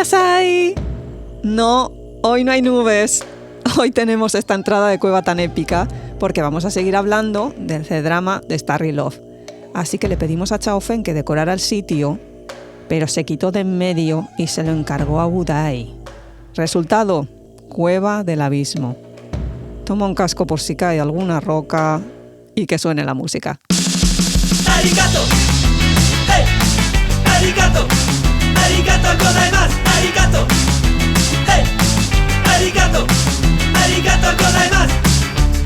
Yasai. No, hoy no hay nubes. Hoy tenemos esta entrada de cueva tan épica porque vamos a seguir hablando del C-drama de Starry Love. Así que le pedimos a Chao Fen que decorara el sitio, pero se quitó de en medio y se lo encargó a Budai. Resultado, cueva del abismo. Toma un casco por si cae alguna roca y que suene la música. ¡Arigato! ¡Hey! ¡Arigato! ¡Arigato gozaimasu! ¡Arigato! ¡Hey! ¡Arigato! ¡Arigato gozaimasu!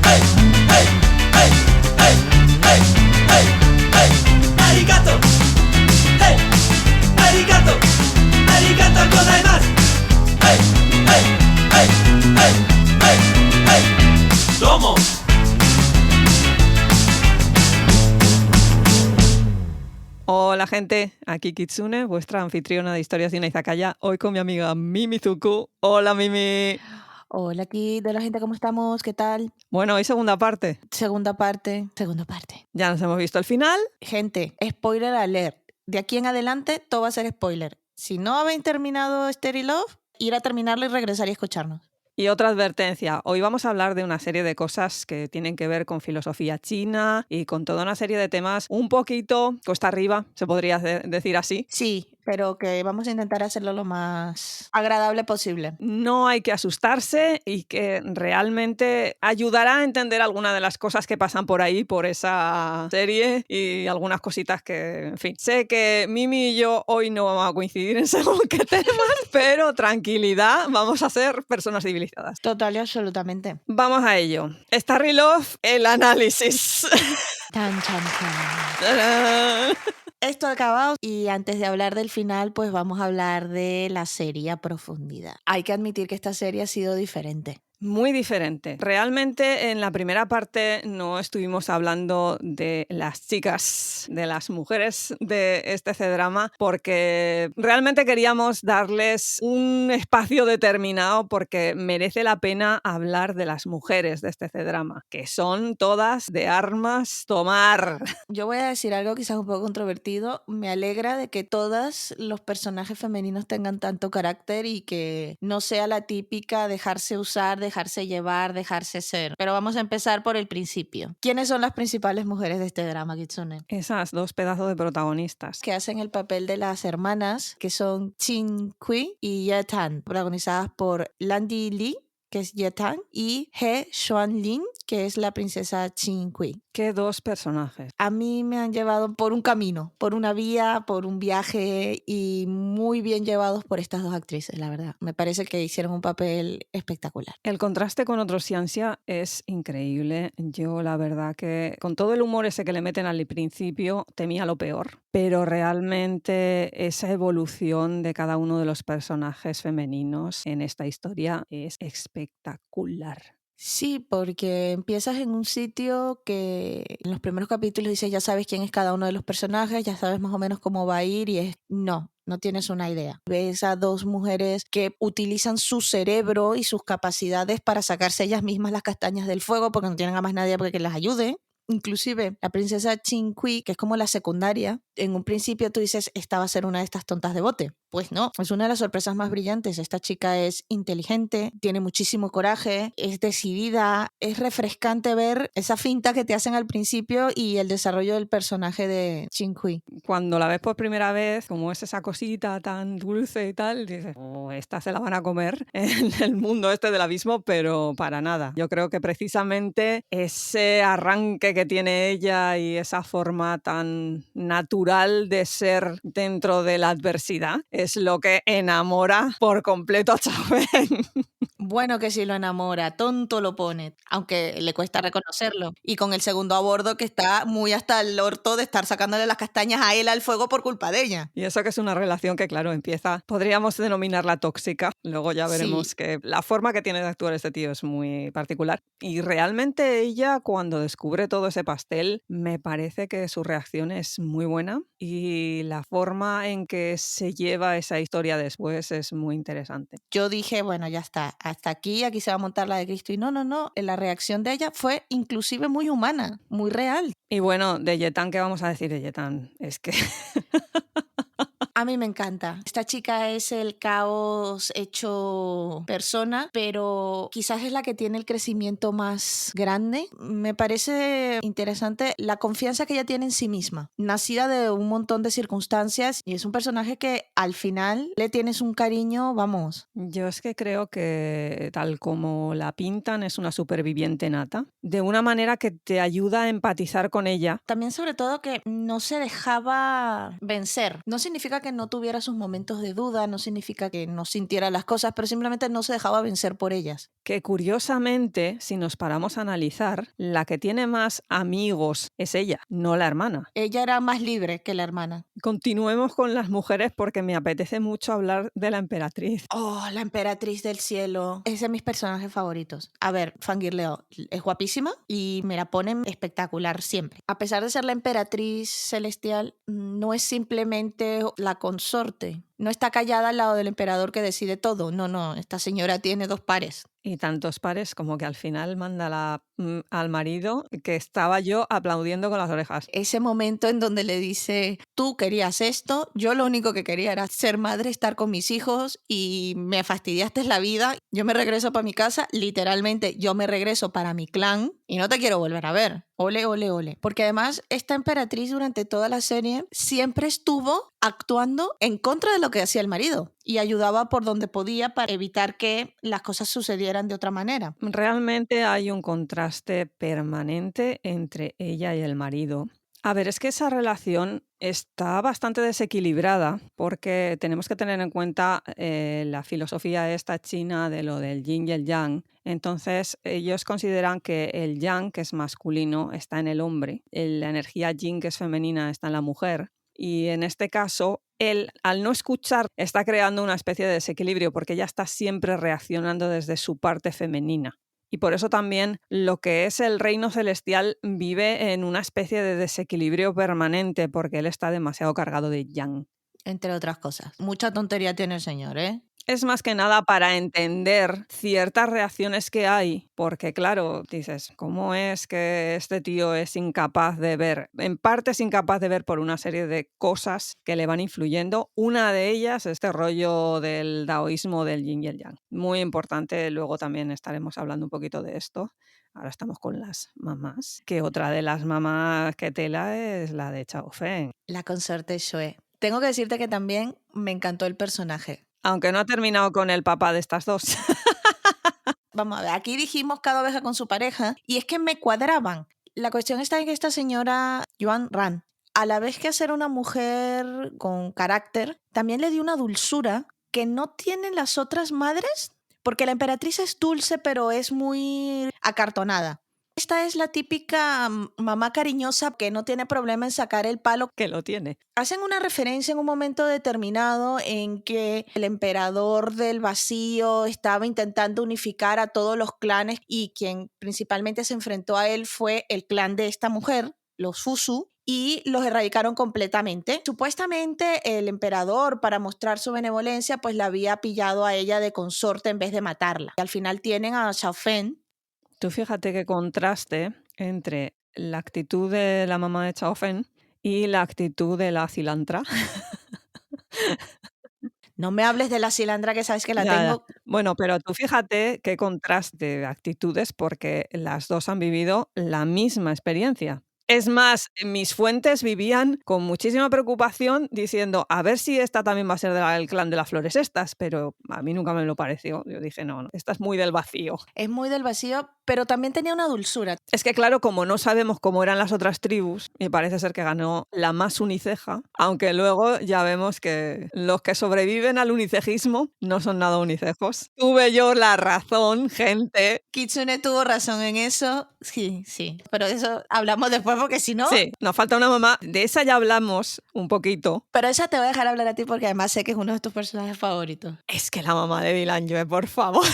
¡Hey! ¡Hey! ¡Hey! ¡Hey! ¡Hey! ¡Hey! ¡Hey! ¡Arigato! ¡Hey! ¡Arigato! ¡Arigato gozaimasu! ¡Hey! ¡Hey! ¡Hey! ¡Hey! ¡Hey! ¡Hey! ¡Domo! Hola gente, aquí Kitsune, vuestra anfitriona de Historias de una Izakaya, hoy con mi amiga Mimi Zuku. Hola Mimi. Hola aquí, de la gente, ¿cómo estamos? ¿Qué tal? Bueno, hoy segunda parte. Segunda parte. Ya nos hemos visto el final. Gente, spoiler alert. De aquí en adelante todo va a ser spoiler. Si no habéis terminado Starry Love, ir a terminarlo y regresar y escucharnos. Y otra advertencia, hoy vamos a hablar de una serie de cosas que tienen que ver con filosofía china y con toda una serie de temas un poquito cuesta arriba, se podría decir así. Sí, pero que vamos a intentar hacerlo lo más agradable posible. No hay que asustarse y que realmente ayudará a entender algunas de las cosas que pasan por ahí, por esa serie y algunas cositas que, en fin. Sé que Mimi y yo hoy no vamos a coincidir en según qué temas, pero tranquilidad, vamos a ser personas civilizadas. Total y absolutamente. Vamos a ello. Starry Love, el análisis. Tan, chan, chan. Esto acabado y antes de hablar del final, pues vamos a hablar de la serie a profundidad. Hay que admitir que esta serie ha sido diferente. Muy diferente. Realmente en la primera parte no estuvimos hablando de las chicas, de las mujeres de este C-drama, porque realmente queríamos darles un espacio determinado porque merece la pena hablar de las mujeres de este C-drama, que son todas de armas tomar. Yo voy a decir algo quizás un poco controvertido. Me alegra de que todos los personajes femeninos tengan tanto carácter y que no sea la típica dejarse usar, dejarse llevar, dejarse ser. Pero vamos a empezar por el principio. ¿Quiénes son las principales mujeres de este drama, Kitsune? Esas dos pedazos de protagonistas. Que hacen el papel de las hermanas, que son Chin Kui y Ye Tan, protagonizadas por Landi Lee, que es Ye Tan, y He Xuanlin, que es la princesa Chin Kui. ¿Qué dos personajes? A mí me han llevado por un camino, por una vía, por un viaje y muy bien llevados por estas dos actrices, la verdad. Me parece que hicieron un papel espectacular. El contraste con otros Xianxia es increíble. Yo la verdad que con todo el humor ese que le meten al principio temía lo peor, pero realmente esa evolución de cada uno de los personajes femeninos en esta historia es espectacular. Sí, porque empiezas en un sitio que en los primeros capítulos dices ya sabes quién es cada uno de los personajes, ya sabes más o menos cómo va a ir y es no tienes una idea. Ves a dos mujeres que utilizan su cerebro y sus capacidades para sacarse ellas mismas las castañas del fuego porque no tienen a más nadie porque las ayude. Inclusive la princesa Chin Kui, que es como la secundaria, en un principio tú dices, esta va a ser una de estas tontas de bote. Pues no, es una de las sorpresas más brillantes. Esta chica es inteligente, tiene muchísimo coraje, es decidida, es refrescante ver esa finta que te hacen al principio y el desarrollo del personaje de Chin Kui. Cuando la ves por primera vez, como es esa cosita tan dulce y tal, dices, oh, esta se la van a comer en el mundo este del abismo, pero para nada. Yo creo que precisamente ese arranque que tiene ella y esa forma tan natural de ser dentro de la adversidad es lo que enamora por completo a Chao Fen. Bueno, que si lo enamora, tonto lo pone, aunque le cuesta reconocerlo. Y con el segundo a bordo que está muy hasta el orto de estar sacándole las castañas a él al fuego por culpa de ella. Y eso que es una relación que, claro, empieza, podríamos denominarla tóxica. Luego ya veremos que la forma que tiene de actuar este tío es muy particular. Y realmente ella, cuando descubre todo ese pastel, me parece que su reacción es muy buena y la forma en que se lleva esa historia después es muy interesante. Yo dije, bueno, ya está, hasta aquí se va a montar la de Cristo. Y no, la reacción de ella fue inclusive muy humana, muy real. Y bueno, de Ye Tan, ¿qué vamos a decir de Ye Tan? Es que A mí me encanta. Esta chica es el caos hecho persona, pero quizás es la que tiene el crecimiento más grande. Me parece interesante la confianza que ella tiene en sí misma, nacida de un montón de circunstancias, y es un personaje que al final le tienes un cariño, vamos. Yo es que creo que tal como la pintan es una superviviente nata, de una manera que te ayuda a empatizar con ella. También sobre todo que no se dejaba vencer. No significa que no tuviera sus momentos de duda, no significa que no sintiera las cosas, pero simplemente no se dejaba vencer por ellas. Que curiosamente, si nos paramos a analizar, la que tiene más amigos es ella, no la hermana. Ella era más libre que la hermana. Continuemos con las mujeres porque me apetece mucho hablar de la emperatriz. Oh, la emperatriz del cielo. Es de mis personajes favoritos. A ver, fangirleo, es guapísima y me la ponen espectacular siempre. A pesar de ser la emperatriz celestial, no es simplemente la consorte. No está callada al lado del emperador que decide todo. No, esta señora tiene 2 pares. Y tantos pares como que al final manda al marido, que estaba yo aplaudiendo con las orejas. Ese momento en donde le dice, tú querías esto, yo lo único que quería era ser madre, estar con mis hijos y me fastidiaste la vida, yo me regreso para mi casa, literalmente yo me regreso para mi clan y no te quiero volver a ver. Ole, ole, ole. Porque además esta emperatriz durante toda la serie siempre estuvo actuando en contra de lo que hacía el marido y ayudaba por donde podía para evitar que las cosas sucedieran de otra manera. Realmente hay un contraste permanente entre ella y el marido. A ver, es que esa relación está bastante desequilibrada porque tenemos que tener en cuenta la filosofía esta china de lo del yin y el yang. Entonces, ellos consideran que el yang, que es masculino, está en el hombre, la energía yin, que es femenina, está en la mujer. Y en este caso, él, al no escuchar, está creando una especie de desequilibrio porque ella está siempre reaccionando desde su parte femenina. Y por eso también lo que es el reino celestial vive en una especie de desequilibrio permanente porque él está demasiado cargado de yang. Entre otras cosas. Mucha tontería tiene el señor, ¿eh? Es más que nada para entender ciertas reacciones que hay, porque claro, dices, ¿cómo es que este tío es incapaz de ver? En parte es incapaz de ver por una serie de cosas que le van influyendo. Una de ellas, este rollo del daoísmo del yin y el yang. Muy importante, luego también estaremos hablando un poquito de esto. Ahora estamos con las mamás, que otra de las mamás que tela es la de Chao Feng. La consorte Shue. Tengo que decirte que también me encantó el personaje. Aunque no ha terminado con el papá de estas dos. Vamos a ver, aquí dijimos cada oveja con su pareja y es que me cuadraban. La cuestión está en que esta señora Yuan Ran, a la vez que ser una mujer con carácter, también le dio una dulzura que no tienen las otras madres, porque la emperatriz es dulce pero es muy acartonada. Esta es la típica mamá cariñosa que no tiene problema en sacar el palo. Que lo tiene. Hacen una referencia en un momento determinado en que el emperador del vacío estaba intentando unificar a todos los clanes y quien principalmente se enfrentó a él fue el clan de esta mujer, los Fusu, y los erradicaron completamente. Supuestamente el emperador, para mostrar su benevolencia, pues la había pillado a ella de consorte en vez de matarla. Y al final tienen a Xiao Feng. Tú fíjate qué contraste entre la actitud de la mamá de Chao Feng y la actitud de la cilantra. No me hables de la cilandra que sabes que la Ya. tengo. Bueno, pero tú fíjate qué contraste de actitudes porque las dos han vivido la misma experiencia. Es más, mis fuentes vivían con muchísima preocupación diciendo a ver si esta también va a ser del clan de las flores estas, pero a mí nunca me lo pareció. Yo dije, no, esta es muy del vacío. Es muy del vacío, pero también tenía una dulzura. Es que claro, como no sabemos cómo eran las otras tribus, y parece ser que ganó la más uniceja, aunque luego ya vemos que los que sobreviven al unicejismo no son nada unicejos. Tuve yo la razón, gente. Kitsune tuvo razón en eso, sí, pero de eso hablamos después porque si no... Sí, nos falta una mamá, de esa ya hablamos un poquito. Pero esa te voy a dejar hablar a ti porque además sé que es uno de tus personajes favoritos. Es que la mamá de Dylan Joe, por favor.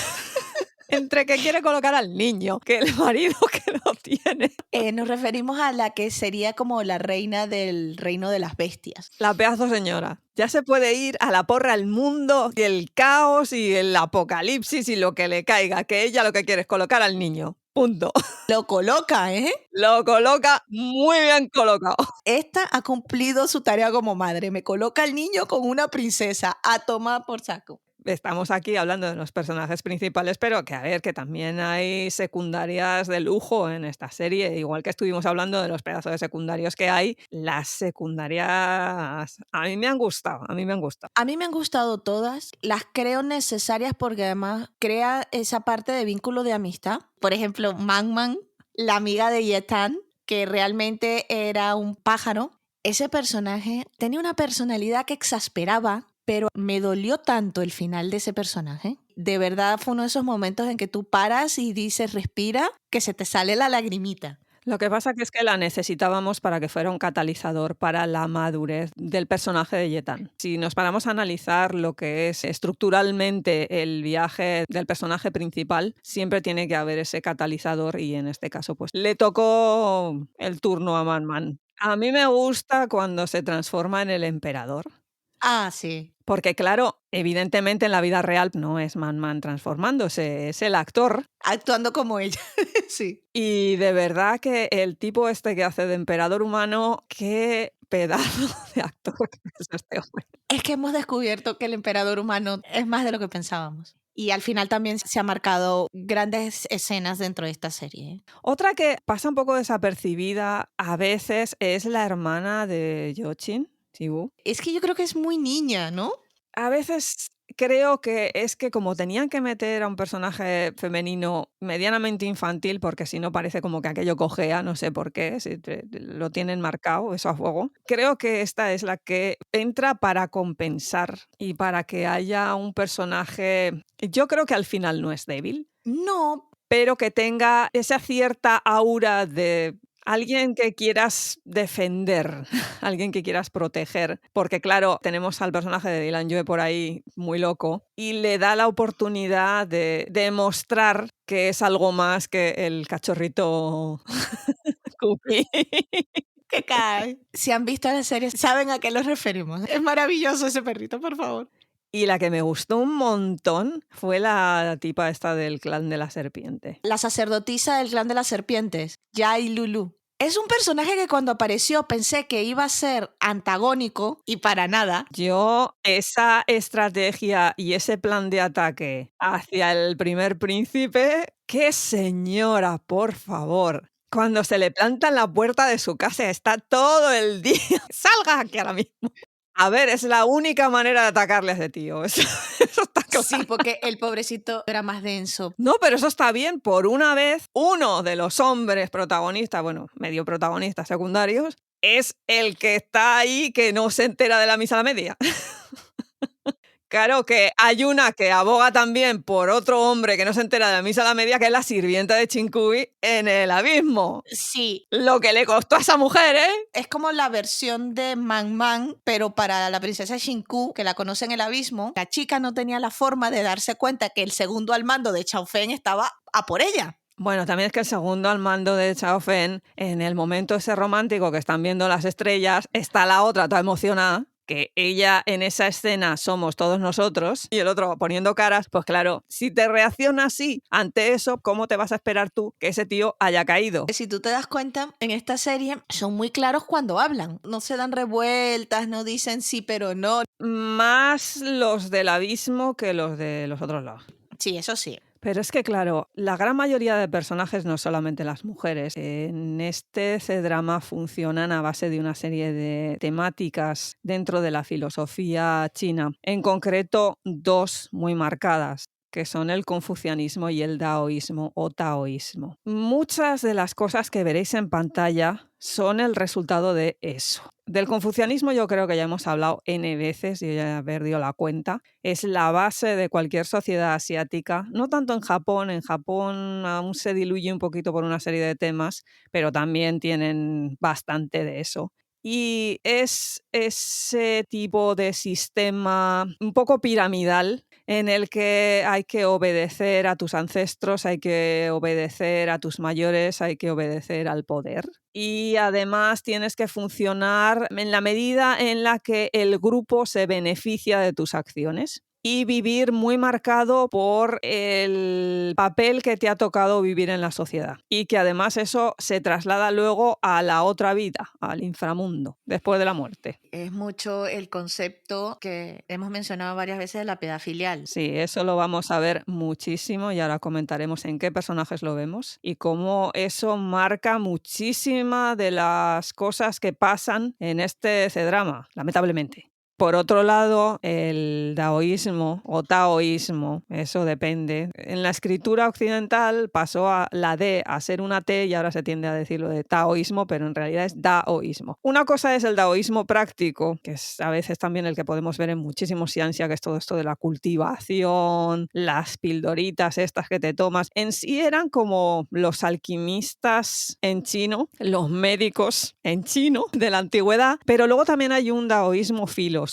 Entre que quiere colocar al niño, que el marido que lo tiene. Nos referimos a la que sería como la reina del reino de las bestias. La pedazo señora. Ya se puede ir a la porra el mundo y el caos y el apocalipsis y lo que le caiga, que ella lo que quiere es colocar al niño. Punto. Lo coloca, ¿eh? Lo coloca muy bien colocado. Esta ha cumplido su tarea como madre. Me coloca al niño con una princesa. A tomar por saco. Estamos aquí hablando de los personajes principales, pero que a ver, que también hay secundarias de lujo en esta serie. Igual que estuvimos hablando de los pedazos de secundarios que hay, las secundarias a mí me han gustado, a mí me han gustado. A mí me han gustado todas. Las creo necesarias porque además crea esa parte de vínculo de amistad. Por ejemplo, Man, la amiga de Yetan, que realmente era un pájaro. Ese personaje tenía una personalidad que exasperaba, pero me dolió tanto el final de ese personaje. De verdad fue uno de esos momentos en que tú paras y dices, respira, que se te sale la lagrimita. Lo que pasa que es que la necesitábamos para que fuera un catalizador para la madurez del personaje de Yetan. Si nos paramos a analizar lo que es estructuralmente el viaje del personaje principal, siempre tiene que haber ese catalizador y en este caso pues le tocó el turno a Man. A mí me gusta cuando se transforma en el emperador. Ah, sí. Porque claro, evidentemente en la vida real no es Man transformándose, es el actor. Actuando como ella, sí. Y de verdad que el tipo este que hace de emperador humano, qué pedazo de actor que es este hombre. Es que hemos descubierto que el emperador humano es más de lo que pensábamos. Y al final también se han marcado grandes escenas dentro de esta serie. Otra que pasa un poco desapercibida a veces es la hermana de Yochin, Chibu. Es que yo creo que es muy niña, ¿no? A veces creo que es que como tenían que meter a un personaje femenino medianamente infantil, porque si no parece como que aquello cojea, no sé por qué, si lo tienen marcado eso a fuego, creo que esta es la que entra para compensar y para que haya un personaje, yo creo que al final no es débil, No, pero que tenga esa cierta aura de alguien que quieras defender, alguien que quieras proteger, porque claro, tenemos al personaje de Dylan Joe por ahí muy loco y le da la oportunidad de demostrar que es algo más que el cachorrito Cookie. que cae. Si han visto la serie, saben a qué nos referimos. Es maravilloso ese perrito, por favor. Y la que me gustó un montón fue la tipa esta del clan de la serpiente. La sacerdotisa del clan de las serpientes, Jai Lulu. Es un personaje que cuando apareció pensé que iba a ser antagónico y para nada. Yo, esa estrategia y ese plan de ataque hacia el primer príncipe, ¡qué señora, por favor! Cuando se le planta en la puerta de su casa, está todo el día. ¡Salga aquí ahora mismo! A ver, es la única manera de atacarle a ese tío. Eso está claro. Sí, porque el pobrecito era más denso. No, pero eso está bien. Por una vez, uno de los hombres protagonistas, bueno, medio protagonistas secundarios, es el que está ahí que no se entera de la misa a la media. Claro que hay una que aboga también por otro hombre que no se entera de la misa a la media, que es la sirvienta de Chinkui en el abismo. Sí. Lo que le costó a esa mujer, ¿eh? Es como la versión de Man, pero para la princesa Shinku, que la conoce en el abismo, la chica no tenía la forma de darse cuenta que el segundo al mando de Chao Fen estaba a por ella. Bueno, también es que el segundo al mando de Chao Fen, en el momento ese romántico que están viendo las estrellas, está la otra toda emocionada, que ella en esa escena somos todos nosotros, y el otro poniendo caras, pues claro, si te reacciona así ante eso, ¿cómo te vas a esperar tú que ese tío haya caído? Si tú te das cuenta, en esta serie son muy claros cuando hablan. No se dan revueltas, no dicen sí pero no. Más los del abismo que los de los otros lados. Sí, eso sí. Pero es que, claro, la gran mayoría de personajes, no solamente las mujeres, en este C-drama funcionan a base de una serie de temáticas dentro de la filosofía china. En concreto, dos muy marcadas, que son el confucianismo y el daoísmo o taoísmo. Muchas de las cosas que veréis en pantalla son el resultado de eso. Del confucianismo yo creo que ya hemos hablado N veces, yo ya he perdido la cuenta. Es la base de cualquier sociedad asiática, no tanto en Japón aún se diluye un poquito por una serie de temas, pero también tienen bastante de eso. Y es ese tipo de sistema un poco piramidal en el que hay que obedecer a tus ancestros, hay que obedecer a tus mayores, hay que obedecer al poder. Y además tienes que funcionar en la medida en la que el grupo se beneficia de tus acciones. y vivir muy marcado por el papel que te ha tocado vivir en la sociedad. Y que además eso se traslada luego a la otra vida, al inframundo, después de la muerte. Es mucho el concepto que hemos mencionado varias veces de la piedad filial. Sí, eso lo vamos a ver muchísimo y ahora comentaremos en qué personajes lo vemos y cómo eso marca muchísimas de las cosas que pasan en este C-drama, lamentablemente. Por otro lado, el daoísmo o taoísmo, eso depende. En la escritura occidental pasó a la D a ser una T y ahora se tiende a decirlo de taoísmo, pero en realidad es daoísmo. Una cosa es el daoísmo práctico, que es a veces también el que podemos ver en muchísimos ciencia, que es todo esto de la cultivación, las pildoritas estas que te tomas. En sí eran como los alquimistas en chino, los médicos en chino de la antigüedad, pero luego también hay un daoísmo filosófico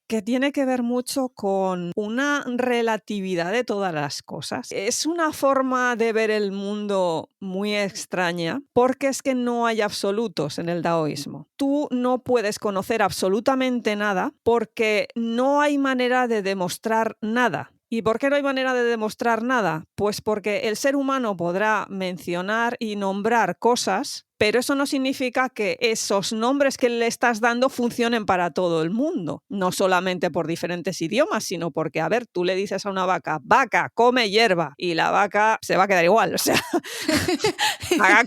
que tiene que ver mucho con una relatividad de todas las cosas. Es una forma de ver el mundo muy extraña porque es que no hay absolutos en el daoísmo. Tú no puedes conocer absolutamente nada porque no hay manera de demostrar nada. ¿Y por qué no hay manera de demostrar nada? Pues porque el ser humano podrá mencionar y nombrar cosas, pero eso no significa que esos nombres que le estás dando funcionen para todo el mundo. No solamente por diferentes idiomas, sino porque, a ver, tú le dices a una vaca, vaca, come hierba, y la vaca se va a quedar igual. O sea,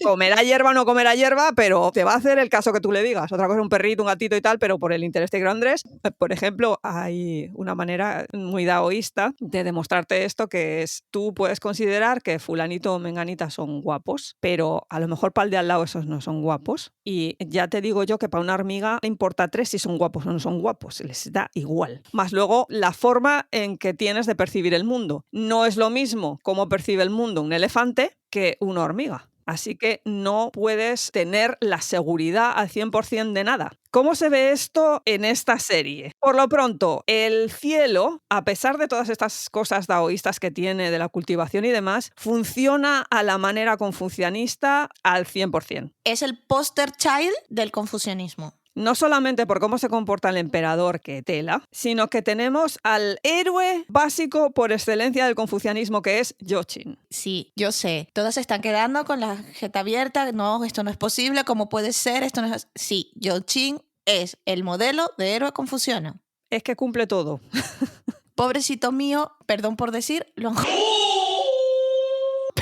comerá hierba o no comerá hierba, pero te va a hacer el caso que tú le digas. Otra cosa es un perrito, un gatito y tal, pero por el interés de Andrés, por ejemplo, hay una manera muy daoísta de demostrarte esto, que es, tú puedes considerar que fulanito o menganita son guapos, pero a lo mejor para el de al lado esos no son guapos. Y ya te digo yo que para una hormiga le importa 3 si son guapos o no son guapos, les da igual. Más luego la forma en que tienes de percibir el mundo. No es lo mismo cómo percibe el mundo un elefante que una hormiga. Así que no puedes tener la seguridad al 100% de nada. ¿Cómo se ve esto en esta serie? Por lo pronto, el cielo, a pesar de todas estas cosas daoístas que tiene de la cultivación y demás, funciona a la manera confucianista al 100%. Es el poster child del confucianismo. No solamente por cómo se comporta el emperador, que tela, sino que tenemos al héroe básico por excelencia del confucianismo, que es Jochin. Sí, yo sé. Todas se están quedando con la jeta abierta. No, esto no es posible. ¿Cómo puede ser? Esto no es... Sí, Jochin es el modelo de héroe confuciano. Es que cumple todo. Pobrecito mío, perdón por decir, lo han...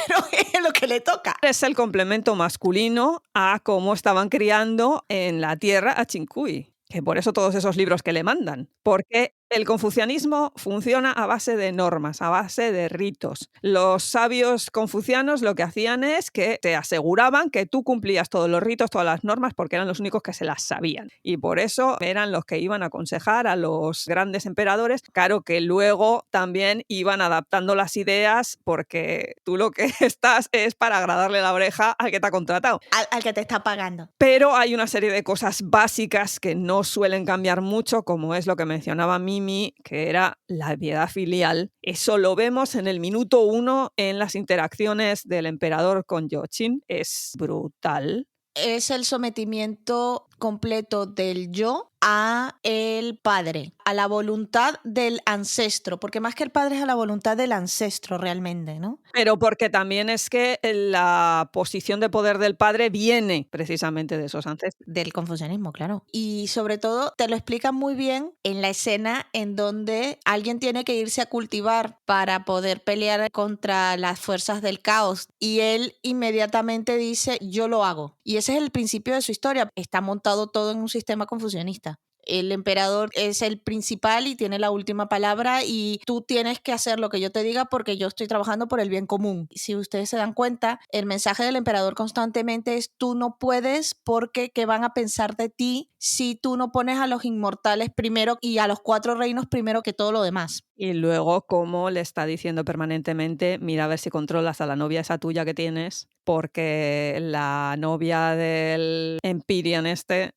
Pero es lo que le toca. Es el complemento masculino a cómo estaban criando en la tierra a Chinkui. Que por eso todos esos libros que le mandan. Porque el confucianismo funciona a base de normas, a base de ritos. Los sabios confucianos lo que hacían es que te aseguraban que tú cumplías todos los ritos, todas las normas, porque eran los únicos que se las sabían. Y por eso eran los que iban a aconsejar a los grandes emperadores. Claro que luego también iban adaptando las ideas, porque tú lo que estás es para agradarle la oreja al que te ha contratado. Al que te está pagando. Pero hay una serie de cosas básicas que no suelen cambiar mucho, como es lo que mencionaba Mimi, que era la piedad filial. Eso lo vemos en el minuto 1 en las interacciones del emperador con Jochin. Es brutal. Es el sometimiento completo del yo a el padre, a la voluntad del ancestro, porque más que el padre es a la voluntad del ancestro realmente, ¿no? Pero porque también es que la posición de poder del padre viene precisamente de esos ancestros. Del confucianismo, claro. Y sobre todo te lo explican muy bien en la escena en donde alguien tiene que irse a cultivar para poder pelear contra las fuerzas del caos y él inmediatamente dice, yo lo hago. Y ese es el principio de su historia. Está montado todo en un sistema confucianista. El emperador es el principal y tiene la última palabra y tú tienes que hacer lo que yo te diga porque yo estoy trabajando por el bien común. Si ustedes se dan cuenta, el mensaje del emperador constantemente es tú no puedes porque ¿qué van a pensar de ti si tú no pones a los inmortales primero y a los 4 reinos primero que todo lo demás? Y luego, como le está diciendo permanentemente, mira a ver si controlas a la novia esa tuya que tienes, porque la novia del Empyrean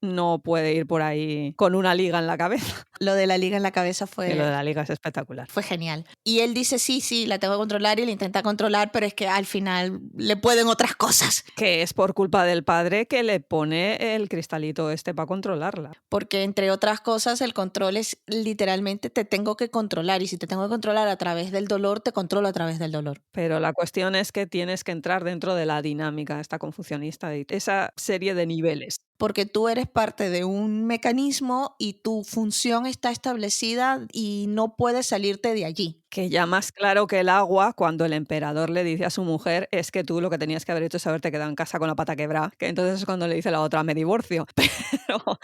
no puede ir por ahí con una liga en la cabeza. Lo de la liga en la cabeza fue... Lo de la liga es espectacular. Fue genial. Y él dice, sí, la tengo que controlar y la intenta controlar, pero es que al final le pueden otras cosas. Que es por culpa del padre que le pone el cristalito para controlarla. Porque entre otras cosas el control es literalmente te tengo que controlar y y si te tengo que controlar a través del dolor, te controlo a través del dolor. Pero la cuestión es que tienes que entrar dentro de la dinámica esta confucionista, de esa serie de niveles. Porque tú eres parte de un mecanismo y tu función está establecida y no puedes salirte de allí. Que ya más claro que el agua, cuando el emperador le dice a su mujer, es que tú lo que tenías que haber hecho es haberte quedado en casa con la pata quebrada, que entonces es cuando le dice la otra, me divorcio. Pero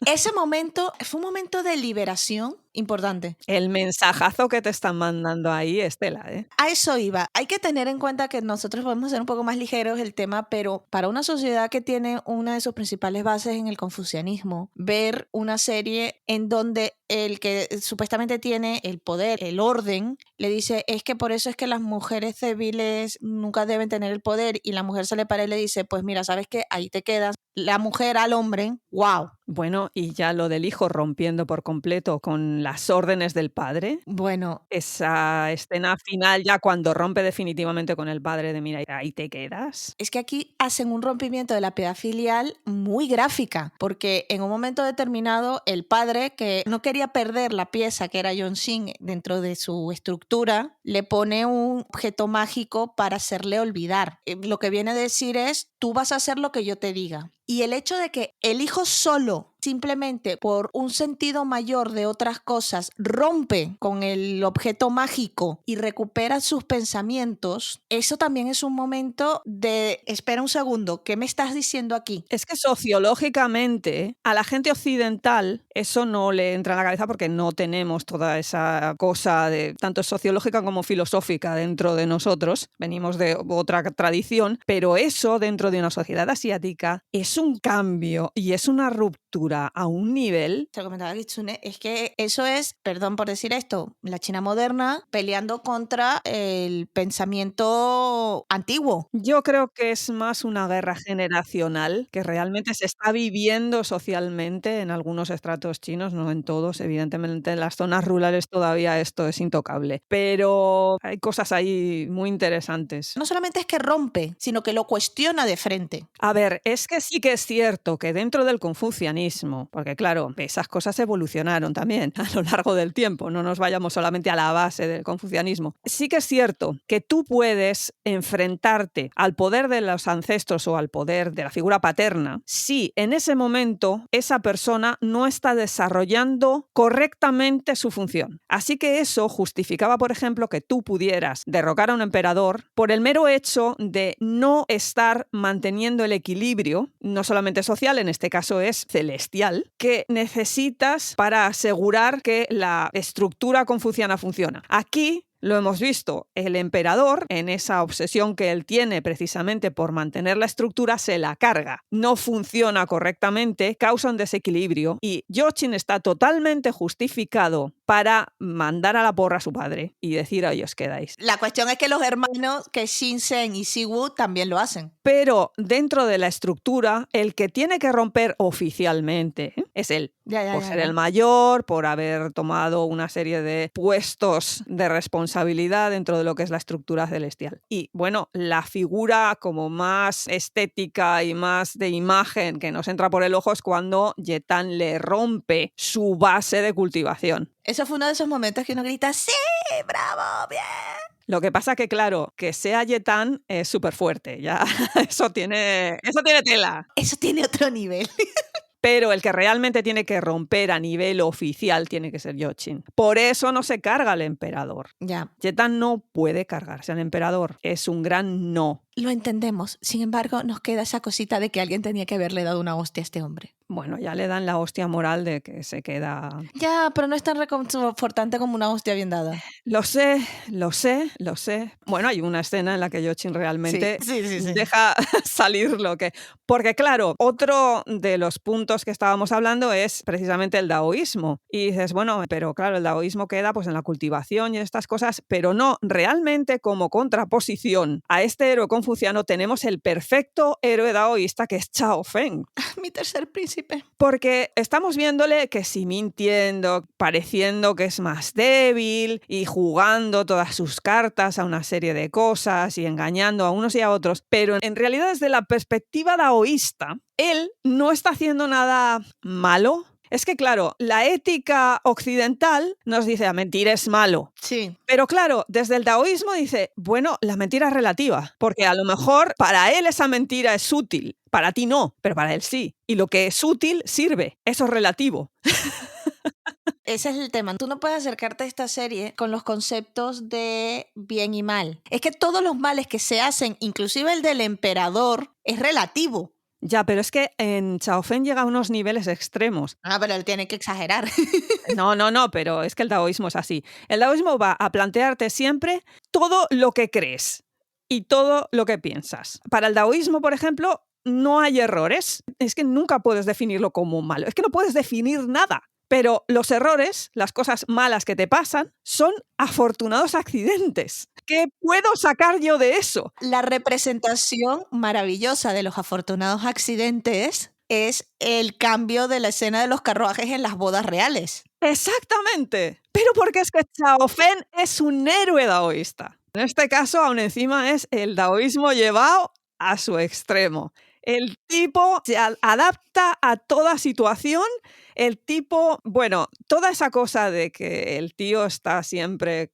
Ese momento fue un momento de liberación importante. el mensajazo que te están mandando ahí es tela, ¿eh? A eso iba. Hay que tener en cuenta que nosotros podemos ser un poco más ligeros el tema, pero para una sociedad que tiene una de sus principales bases en el confucianismo, ver una serie en donde el que supuestamente tiene el poder, el orden, le dice, es que por eso es que las mujeres débiles nunca deben tener el poder, y la mujer se le para y le dice, pues mira, ¿sabes qué? Ahí te quedas. La mujer al hombre, wow. Bueno, y ya lo del hijo rompiendo por completo con las órdenes del padre. Bueno, Esa escena final ya cuando rompe definitivamente con el padre de mira, ahí te quedas. es que aquí hacen un rompimiento de la piedad filial muy gráfica, porque en un momento determinado el padre, que no quería perder la pieza que era John Shin dentro de su estructura, le pone un objeto mágico para hacerle olvidar. Lo que viene a decir es, tú vas a hacer lo que yo te diga. Y el hecho de que el hijo solo, simplemente por un sentido mayor de otras cosas, rompe con el objeto mágico y recupera sus pensamientos, eso también es un momento de, espera un segundo, ¿qué me estás diciendo aquí? Es que sociológicamente a la gente occidental eso no le entra en la cabeza porque no tenemos toda esa cosa de tanto sociológica como filosófica dentro de nosotros. Venimos de otra tradición, pero eso dentro de una sociedad asiática es un cambio y es una ruptura a un nivel. Se lo comentaba a Kitsune, es que eso es, perdón por decir esto, la China moderna peleando contra el pensamiento antiguo. Yo creo que es más una guerra generacional que realmente se está viviendo socialmente en algunos estratos chinos, no en todos, evidentemente en las zonas rurales todavía esto es intocable, pero hay cosas ahí muy interesantes. No solamente es que rompe, sino que lo cuestiona de frente. A ver, es que sí que es cierto que dentro del confucianismo, porque claro, esas cosas evolucionaron también a lo largo del tiempo, no nos vayamos solamente a la base del confucianismo, sí que es cierto que tú puedes enfrentarte al poder de los ancestros o al poder de la figura paterna si en ese momento esa persona no está desarrollando correctamente su función. Así que eso justificaba, por ejemplo, que tú pudieras derrocar a un emperador por el mero hecho de no estar manteniendo el equilibrio, no solamente social, en este caso es celestial, que necesitas para asegurar que la estructura confuciana funciona. Aquí lo hemos visto, el emperador, en esa obsesión que él tiene precisamente por mantener la estructura, se la carga. No funciona correctamente, causa un desequilibrio y Jochin está totalmente justificado para mandar a la porra a su padre y decir, oye, os quedáis. La cuestión es que los hermanos, que Shinsen y Siwoo, también lo hacen. Pero dentro de la estructura, el que tiene que romper oficialmente es él. Por ser el mayor, por haber tomado una serie de puestos de responsabilidad dentro de lo que es la estructura celestial. Y bueno, la figura como más estética y más de imagen que nos entra por el ojo es cuando Yetan le rompe su base de cultivación. Eso fue uno de esos momentos que uno grita, ¡sí! ¡Bravo! ¡Bien! Lo que pasa que, claro, que sea Yetan es súper fuerte. Ya, eso tiene tela. Eso tiene otro nivel. Pero el que realmente tiene que romper a nivel oficial tiene que ser Jochin. Por eso no se carga al emperador. Ya. Yetan no puede cargarse al emperador. Es un gran no. Lo entendemos. Sin embargo, nos queda esa cosita de que alguien tenía que haberle dado una hostia a este hombre. Bueno, ya le dan la hostia moral de que se queda... Ya, pero no es tan reconfortante como una hostia bien dada. Lo sé. Bueno, hay una escena en la que Jochin realmente sí. deja salir lo que... Porque claro, otro de los puntos que estábamos hablando es precisamente el daoísmo. Y dices, bueno, pero claro, el daoísmo queda pues en la cultivación y estas cosas, pero no, realmente como contraposición a este héroe confuciano tenemos el perfecto héroe daoísta que es Chao Feng. Mi tercer príncipe. Porque estamos viéndole que sí mintiendo, pareciendo que es más débil y jugando todas sus cartas a una serie de cosas y engañando a unos y a otros, pero en realidad desde la perspectiva daoísta, él no está haciendo nada malo. Es que, claro, la ética occidental nos dice, mentir es malo. Sí. Pero claro, desde el taoísmo dice, bueno, la mentira es relativa, porque a lo mejor para él esa mentira es útil, para ti no, pero para él sí. Y lo que es útil sirve, eso es relativo. Ese es el tema. Tú no puedes acercarte a esta serie con los conceptos de bien y mal. Es que todos los males que se hacen, inclusive el del emperador, es relativo. Ya, pero es que en Chao Feng llega a unos niveles extremos. Pero él tiene que exagerar. No, pero es que el taoísmo es así. El taoísmo va a plantearte siempre todo lo que crees y todo lo que piensas. Para el taoísmo, por ejemplo, no hay errores. Es que nunca puedes definirlo como malo. Es que no puedes definir nada. Pero los errores, las cosas malas que te pasan, son afortunados accidentes. ¿Qué puedo sacar yo de eso? La representación maravillosa de los afortunados accidentes es el cambio de la escena de los carruajes en las bodas reales. Exactamente. Pero porque es que Chao Feng es un héroe taoísta. En este caso, aún encima, es el taoísmo llevado a su extremo. El tipo se adapta a toda situación. El tipo, bueno, toda esa cosa de que el tío está siempre,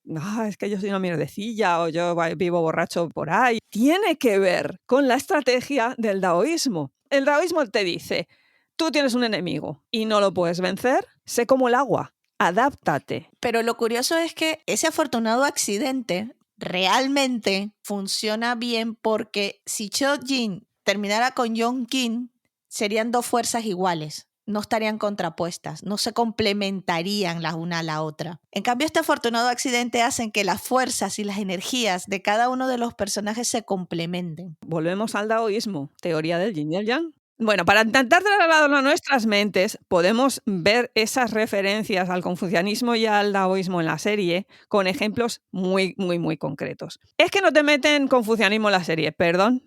es que yo soy una mierdecilla o yo vivo borracho por ahí, tiene que ver con la estrategia del taoísmo. El taoísmo te dice, tú tienes un enemigo y no lo puedes vencer, sé como el agua, adáptate. Pero lo curioso es que ese afortunado accidente realmente funciona bien porque si Cho Jin terminara con Yong Kin, serían dos fuerzas iguales. No estarían contrapuestas, no se complementarían la una a la otra. En cambio, este afortunado accidente hace que las fuerzas y las energías de cada uno de los personajes se complementen. Volvemos al taoísmo, teoría del yin y el yang. Bueno, para intentar trasladarlo a nuestras mentes, podemos ver esas referencias al confucianismo y al taoísmo en la serie con ejemplos muy concretos. Es que no te meten confucianismo en la serie, perdón.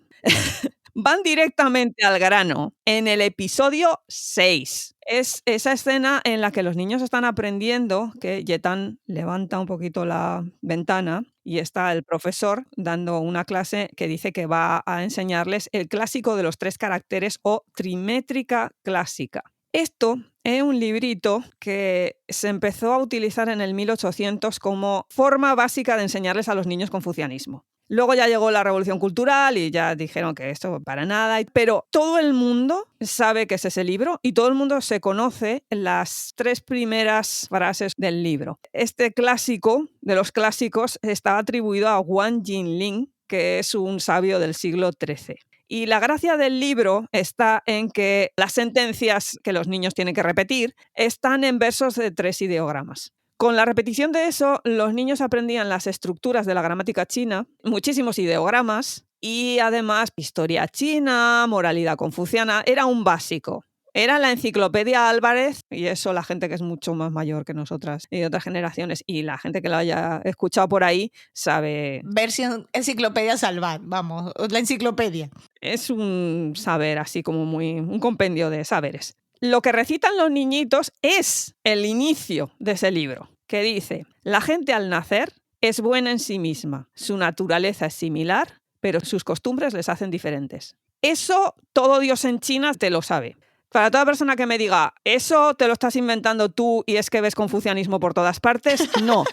Van directamente al grano en el episodio 6. Es esa escena en la que los niños están aprendiendo, que Yetan levanta un poquito la ventana y está el profesor dando una clase que dice que va a enseñarles el clásico de los 3 caracteres o trimétrica clásica. Esto es un librito que se empezó a utilizar en el 1800 como forma básica de enseñarles a los niños confucianismo. Luego ya llegó la Revolución Cultural y ya dijeron que esto para nada, pero todo el mundo sabe que es ese libro y todo el mundo se conoce las 3 primeras frases del libro. Este clásico de los clásicos está atribuido a Wang Jinling, que es un sabio del siglo XIII. Y la gracia del libro está en que las sentencias que los niños tienen que repetir están en versos de 3 ideogramas. Con la repetición de eso, los niños aprendían las estructuras de la gramática china, muchísimos ideogramas y además historia china, moralidad confuciana, era un básico. Era la enciclopedia Álvarez y eso la gente que es mucho más mayor que nosotras y de otras generaciones y la gente que lo haya escuchado por ahí sabe. Versión enciclopedia Salvat, vamos, la enciclopedia. Es un saber así como un compendio de saberes. Lo que recitan los niñitos es el inicio de ese libro, que dice, la gente al nacer es buena en sí misma, su naturaleza es similar, pero sus costumbres les hacen diferentes. Eso todo Dios en China te lo sabe. Para toda persona que me diga, eso te lo estás inventando tú y es que ves confucianismo por todas partes, no.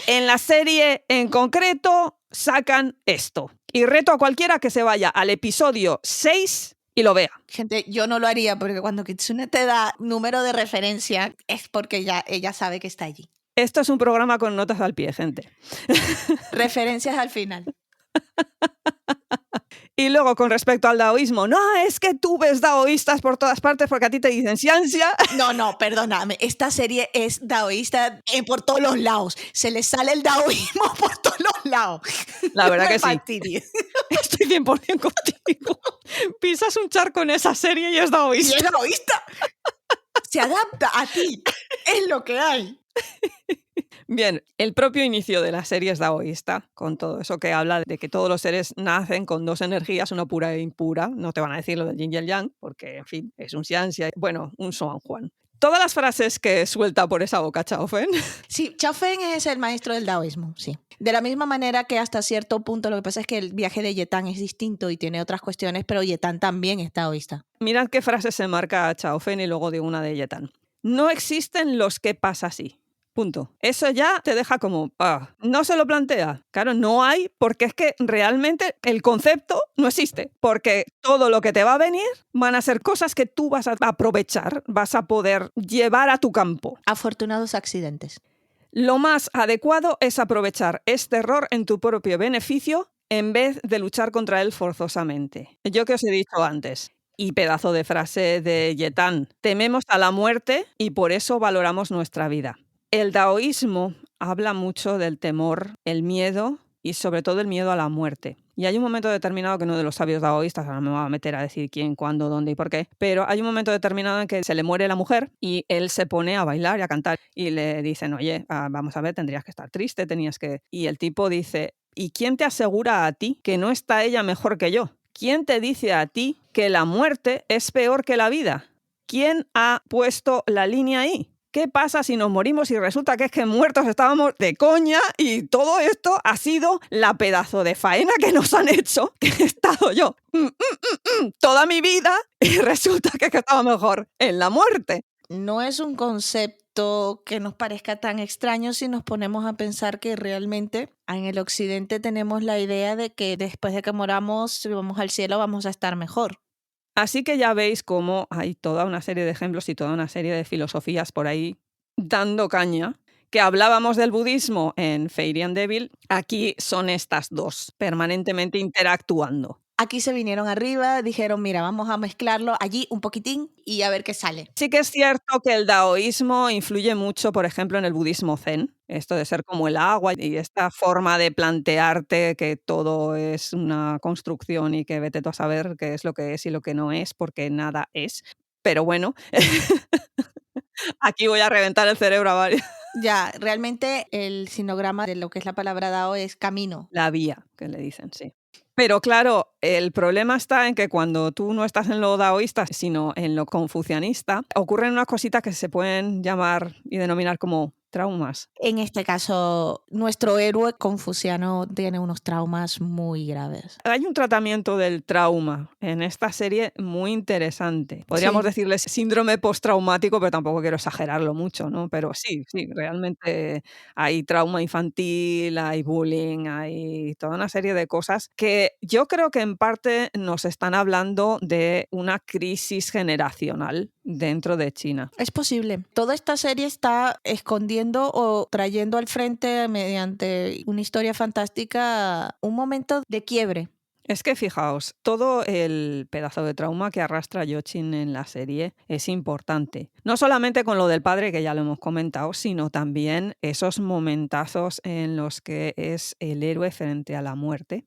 En la serie en concreto sacan esto. Y reto a cualquiera que se vaya al episodio 6 y lo vea. Gente, yo no lo haría porque cuando Kitsune te da número de referencia es porque ella sabe que está allí. Esto es un programa con notas al pie, gente. Referencias al final. Y luego, con respecto al daoísmo, no, es que tú ves daoístas por todas partes porque a ti te dicen ciencia. No, perdóname. Esta serie es daoísta por todos los lados. Se le sale el daoísmo por todos los lados. La verdad que sí. Fastidies. Estoy 100% contigo. Pisas un charco en esa serie y es daoísta. Y es daoísta. Se adapta a ti. Es lo que hay. Bien, el propio inicio de la serie es daoísta, con todo eso que habla de que todos los seres nacen con 2 energías, una pura e impura. No te van a decir lo del yin y el yang, porque, en fin, es un xianxia, bueno, un San Juan. Todas las frases que suelta por esa boca Chao Feng. Sí, Chao Feng es el maestro del daoísmo, sí. De la misma manera que hasta cierto punto, lo que pasa es que el viaje de Yetan es distinto y tiene otras cuestiones, pero Yetan también es daoísta. Mirad qué frase se marca Chao Feng y luego digo una de Yetan. No existen los qué pasa si. Punto. Eso ya te deja como, no se lo plantea. Claro, no hay, porque es que realmente el concepto no existe. Porque todo lo que te va a venir van a ser cosas que tú vas a aprovechar, vas a poder llevar a tu campo. Afortunados accidentes. Lo más adecuado es aprovechar este error en tu propio beneficio en vez de luchar contra él forzosamente. Yo que os he dicho antes. Y pedazo de frase de Yetán, tememos a la muerte y por eso valoramos nuestra vida. El taoísmo habla mucho del temor, el miedo y sobre todo el miedo a la muerte. Y hay un momento determinado que uno de los sabios taoístas, ahora me va a meter a decir quién, cuándo, dónde y por qué, pero hay un momento determinado en que se le muere la mujer y él se pone a bailar y a cantar y le dicen, oye, vamos a ver, tendrías que estar triste, tenías que... Y el tipo dice, ¿y quién te asegura a ti que no está ella mejor que yo? ¿Quién te dice a ti que la muerte es peor que la vida? ¿Quién ha puesto la línea ahí? ¿Qué pasa si nos morimos y resulta que es que muertos estábamos de coña y todo esto ha sido la pedazo de faena que nos han hecho, que he estado yo toda mi vida y resulta que estaba mejor en la muerte? No es un concepto que nos parezca tan extraño si nos ponemos a pensar que realmente en el occidente tenemos la idea de que después de que moramos, si vamos al cielo, vamos a estar mejor. Así que ya veis cómo hay toda una serie de ejemplos y toda una serie de filosofías por ahí dando caña. Que hablábamos del budismo en Fairy and Devil, aquí son estas dos, permanentemente interactuando. Aquí se vinieron arriba, dijeron, mira, vamos a mezclarlo allí un poquitín y a ver qué sale. Sí que es cierto que el daoísmo influye mucho, por ejemplo, en el budismo zen, esto de ser como el agua y esta forma de plantearte que todo es una construcción y que vete tú a saber qué es lo que es y lo que no es, porque nada es. Pero bueno, aquí voy a reventar el cerebro a varios. Ya, realmente el sinograma de lo que es la palabra Dao es camino. La vía, que le dicen, sí. Pero claro, el problema está en que cuando tú no estás en lo daoísta, sino en lo confucianista, ocurren unas cositas que se pueden llamar y denominar como traumas. En este caso, nuestro héroe confuciano tiene unos traumas muy graves. Hay un tratamiento del trauma en esta serie muy interesante. Podríamos Sí. decirles síndrome postraumático, pero tampoco quiero exagerarlo mucho, ¿no? Pero sí, realmente hay trauma infantil, hay bullying, hay toda una serie de cosas que yo creo que en parte nos están hablando de una crisis generacional dentro de China. Es posible. Toda esta serie está escondiendo o trayendo al frente mediante una historia fantástica un momento de quiebre. Es que fijaos, todo el pedazo de trauma que arrastra Yochin en la serie es importante. No solamente con lo del padre, que ya lo hemos comentado, sino también esos momentazos en los que es el héroe frente a la muerte.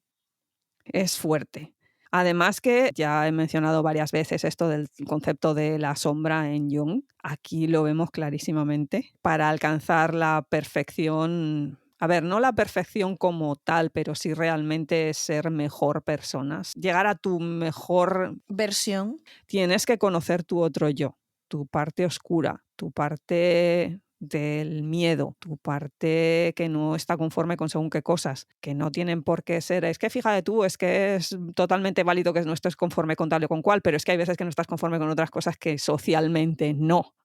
Es fuerte. Además que ya he mencionado varias veces esto del concepto de la sombra en Jung. Aquí lo vemos clarísimamente. Para alcanzar la perfección, a ver, no la perfección como tal, pero sí realmente ser mejor personas. Llegar a tu mejor Versión. tienes que conocer tu otro yo, tu parte oscura, tu parte del miedo, tu parte que no está conforme con según qué cosas, que no tienen por qué ser. Es que fíjate tú, es que es totalmente válido que no estés conforme con tal o con cual, pero es que hay veces que no estás conforme con otras cosas que socialmente no.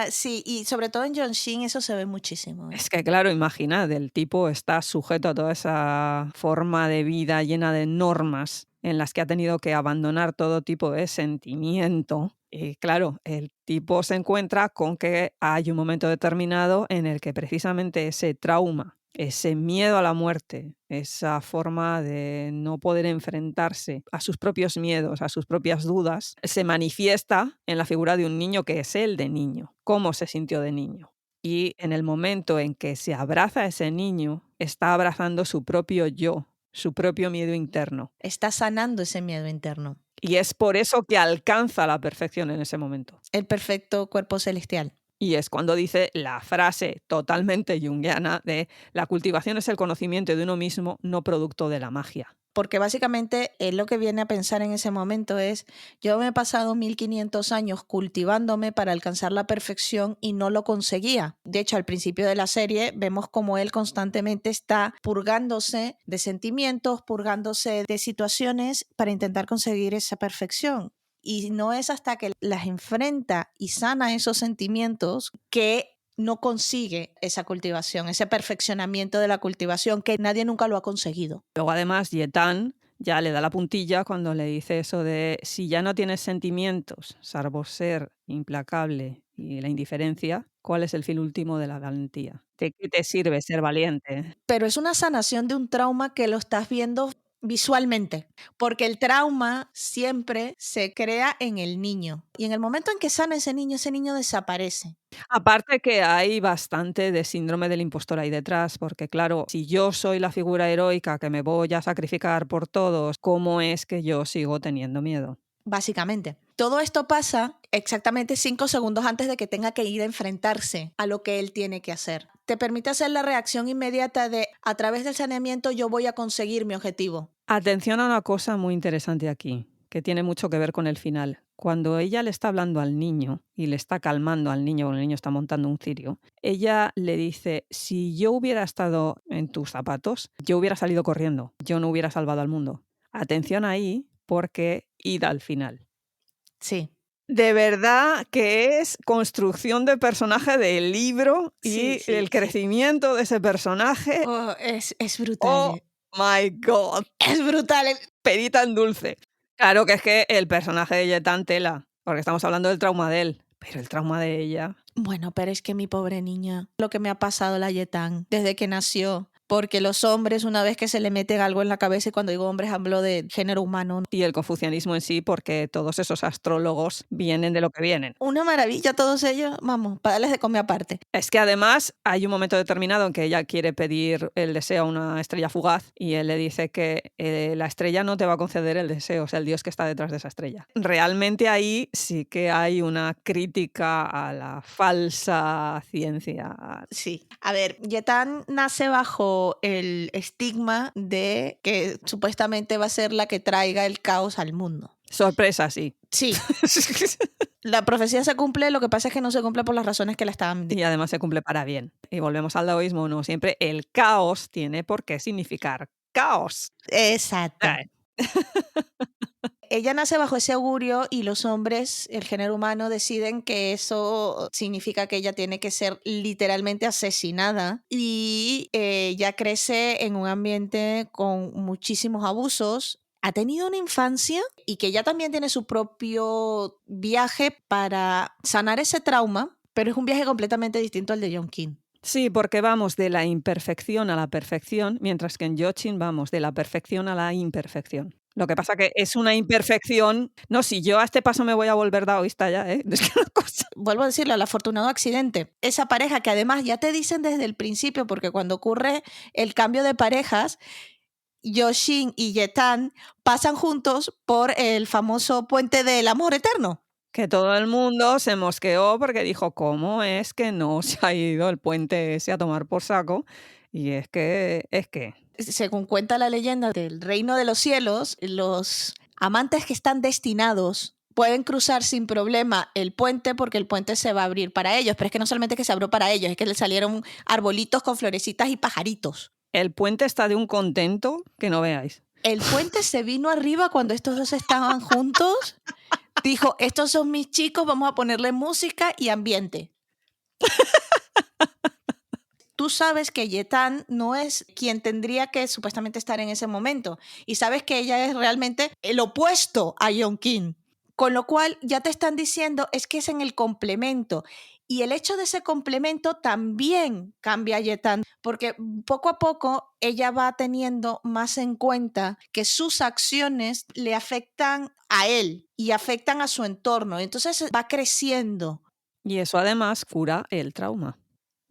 Sí, y sobre todo en Yonshin eso se ve muchísimo. Es que claro, imaginad, el tipo está sujeto a toda esa forma de vida llena de normas en las que ha tenido que abandonar todo tipo de sentimiento. Y claro, el tipo se encuentra con que hay un momento determinado en el que precisamente ese trauma, ese miedo a la muerte, esa forma de no poder enfrentarse a sus propios miedos, a sus propias dudas, se manifiesta en la figura de un niño que es él de niño, cómo se sintió de niño. Y en el momento en que se abraza a ese niño, está abrazando su propio yo, su propio miedo interno. Está sanando ese miedo interno. Y es por eso que alcanza la perfección en ese momento. El perfecto cuerpo celestial. Y es cuando dice la frase totalmente junguiana de la cultivación es el conocimiento de uno mismo, no producto de la magia. Porque básicamente él lo que viene a pensar en ese momento es, yo me he pasado 1500 años cultivándome para alcanzar la perfección y no lo conseguía. De hecho, al principio de la serie vemos como él constantemente está purgándose de sentimientos, purgándose de situaciones para intentar conseguir esa perfección. Y no es hasta que las enfrenta y sana esos sentimientos que no consigue esa cultivación, ese perfeccionamiento de la cultivación, que nadie nunca lo ha conseguido. Luego además Yetan ya le da la puntilla cuando le dice eso de si ya no tienes sentimientos, salvo ser implacable y la indiferencia, ¿cuál es el fin último de la valentía? ¿De qué te sirve ser valiente? Pero es una sanación de un trauma que lo estás viendo visualmente, porque el trauma siempre se crea en el niño. Y en el momento en que sana ese niño desaparece. Aparte que hay bastante de síndrome del impostor ahí detrás, porque claro, si yo soy la figura heroica que me voy a sacrificar por todos, ¿cómo es que yo sigo teniendo miedo? Básicamente. Todo esto pasa exactamente 5 segundos antes de que tenga que ir a enfrentarse a lo que él tiene que hacer. Te permite hacer la reacción inmediata de, a través del saneamiento yo voy a conseguir mi objetivo. Atención a una cosa muy interesante aquí, que tiene mucho que ver con el final. Cuando ella le está hablando al niño y le está calmando al niño, cuando el niño está montando un cirio, ella le dice, si yo hubiera estado en tus zapatos, yo hubiera salido corriendo, yo no hubiera salvado al mundo. Atención ahí, porque id al final. Sí. De verdad que es construcción de personaje del libro y Sí, el crecimiento de ese personaje. Oh, es brutal. Oh my God. Es brutal. Perita en dulce. Claro que es que el personaje de Yetan tela, porque estamos hablando del trauma de él, pero el trauma de ella. Bueno, pero es que mi pobre niña, lo que me ha pasado la Yetan desde que nació, porque los hombres, una vez que se le mete algo en la cabeza, y cuando digo hombres hablo de género humano. Y el confucianismo en sí, porque todos esos astrólogos vienen de lo que vienen. Una maravilla todos ellos, vamos, para darles de comer aparte. Es que además hay un momento determinado en que ella quiere pedir el deseo a una estrella fugaz y él le dice que la estrella no te va a conceder el deseo, o sea, el dios que está detrás de esa estrella. Realmente ahí sí que hay una crítica a la falsa ciencia. Sí. A ver, Yetan nace bajo el estigma de que supuestamente va a ser la que traiga el caos al mundo. Sorpresa, sí. Sí. La profecía se cumple, lo que pasa es que no se cumple por las razones que la estaban Y además se cumple para bien. Y volvemos al daoísmo, no siempre el caos tiene por qué significar caos. Exacto. Ay. Ella nace bajo ese augurio y los hombres, el género humano, deciden que eso significa que ella tiene que ser literalmente asesinada y ella crece en un ambiente con muchísimos abusos. Ha tenido una infancia y que ella también tiene su propio viaje para sanar ese trauma, pero es un viaje completamente distinto al de John King. Sí, porque vamos de la imperfección a la perfección, mientras que en Jochin vamos de la perfección a la imperfección. Lo que pasa que es una imperfección. No, si yo a este paso me voy a volver daoísta ya, ¿eh? Es que una cosa. Vuelvo a decirlo, el afortunado accidente. Esa pareja que además ya te dicen desde el principio, porque cuando ocurre el cambio de parejas, Yoshin y Yetan pasan juntos por el famoso puente del amor eterno. Que todo el mundo se mosqueó porque dijo, ¿cómo es que no se ha ido el puente ese a tomar por saco? Y es que... Según cuenta la leyenda del reino de los cielos, los amantes que están destinados pueden cruzar sin problema el puente porque el puente se va a abrir para ellos. Pero es que no solamente que se abrió para ellos, es que le salieron arbolitos con florecitas y pajaritos. El puente está de un contento que no veáis. El puente se vino arriba cuando estos dos estaban juntos. Dijo, estos son mis chicos, vamos a ponerle música y ambiente. Tú sabes que Yetan no es quien tendría que supuestamente estar en ese momento. Y sabes que ella es realmente el opuesto a Yonkin. Con lo cual ya te están diciendo es que es en el complemento. Y el hecho de ese complemento también cambia a Yetan, porque poco a poco ella va teniendo más en cuenta que sus acciones le afectan a él y afectan a su entorno. Entonces va creciendo. Y eso además cura el trauma.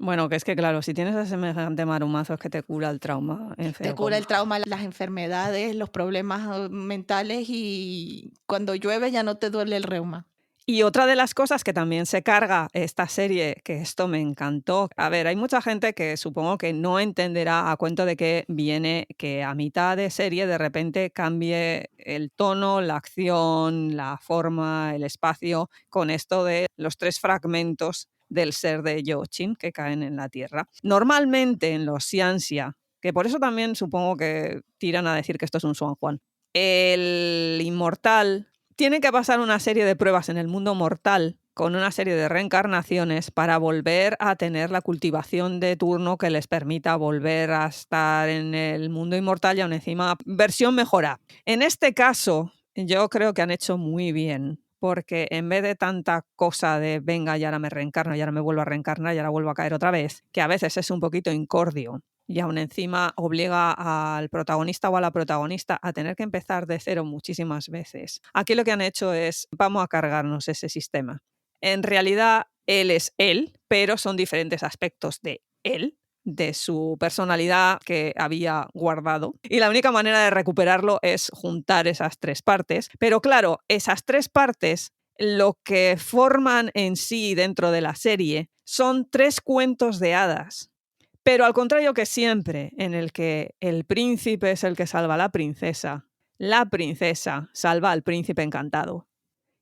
Bueno, que es que claro, si tienes a semejante marumazo es que te cura el trauma. Te cura el trauma, las enfermedades, los problemas mentales y cuando llueve ya no te duele el reuma. Y otra de las cosas que también se carga esta serie, que esto me encantó. A ver, hay mucha gente que supongo que no entenderá a cuento de que viene que a mitad de serie de repente cambie el tono, la acción, la forma, el espacio, con esto de los 3 fragmentos del ser de Yochin que caen en la Tierra. Normalmente en los Xianxia, que por eso también supongo que tiran a decir que esto es un San Juan, el inmortal tienen que pasar una serie de pruebas en el mundo mortal con una serie de reencarnaciones para volver a tener la cultivación de turno que les permita volver a estar en el mundo inmortal y aún encima versión mejorada. En este caso, yo creo que han hecho muy bien, porque en vez de tanta cosa de venga y ahora me reencarno y ahora me vuelvo a reencarnar y ahora vuelvo a caer otra vez, que a veces es un poquito incordio y aún encima obliga al protagonista o a la protagonista a tener que empezar de cero muchísimas veces. Aquí lo que han hecho es vamos a cargarnos ese sistema. En realidad él es él, pero son diferentes aspectos de él, de su personalidad que había guardado. Y la única manera de recuperarlo es juntar esas tres partes. Pero claro, esas tres partes, lo que forman en sí dentro de la serie, son tres cuentos de hadas. Pero al contrario que siempre, en el que el príncipe es el que salva a la princesa salva al príncipe encantado.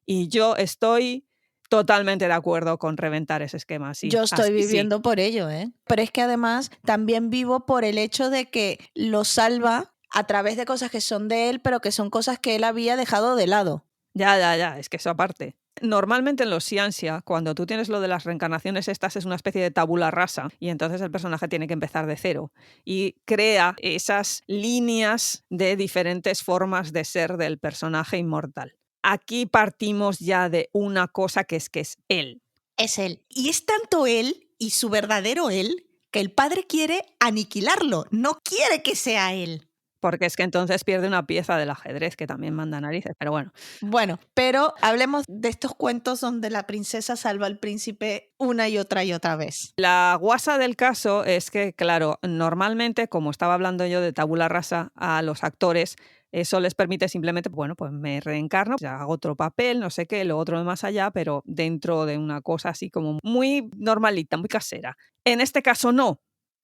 Y yo estoy totalmente de acuerdo con reventar ese esquema. Sí, Yo estoy así viviendo por ello, ¿eh? Pero es que además también vivo por el hecho de que lo salva a través de cosas que son de él, pero que son cosas que él había dejado de lado. Ya, es que eso aparte. Normalmente en los Xianxia, cuando tú tienes lo de las reencarnaciones estas, es una especie de tabula rasa y entonces el personaje tiene que empezar de cero y crea esas líneas de diferentes formas de ser del personaje inmortal. Aquí partimos ya de una cosa que es él. Es él. Y es tanto él y su verdadero él que el padre quiere aniquilarlo, no quiere que sea él. Porque es que entonces pierde una pieza del ajedrez que también manda narices, pero bueno. Bueno, pero hablemos de estos cuentos donde la princesa salva al príncipe una y otra vez. La guasa del caso es que, claro, normalmente, como estaba hablando yo de tabula rasa, a los actores eso les permite simplemente, bueno, pues me reencarno, ya hago otro papel, no sé qué, lo otro de más allá, pero dentro de una cosa así como muy normalita, muy casera. En este caso no.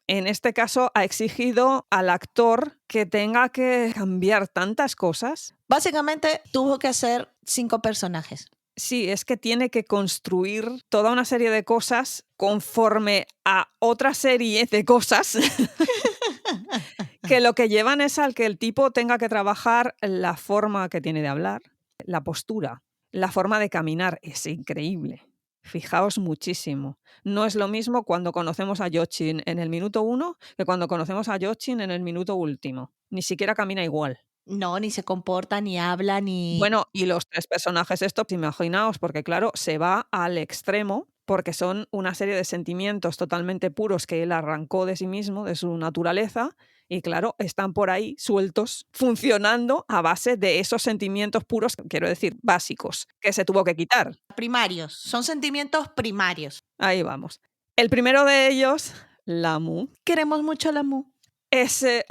En este caso ha exigido al actor que tenga que cambiar tantas cosas. Básicamente tuvo que hacer 5 personajes. Sí, es que tiene que construir toda una serie de cosas conforme a otra serie de cosas que lo que llevan es al que el tipo tenga que trabajar la forma que tiene de hablar, la postura, la forma de caminar. Es increíble. Fijaos muchísimo. No es lo mismo cuando conocemos a Yochin en el minuto 1 que cuando conocemos a Yochin en el minuto último. Ni siquiera camina igual. No, ni se comporta, ni habla, ni... Bueno, y los tres personajes estos, imaginaos, porque claro, se va al extremo, porque son una serie de sentimientos totalmente puros que él arrancó de sí mismo, de su naturaleza, y claro, están por ahí sueltos, funcionando a base de esos sentimientos puros, quiero decir, básicos, que se tuvo que quitar. Primarios, son sentimientos primarios. Ahí vamos. El primero de ellos, Lamu. Queremos mucho a Lamu. Ese...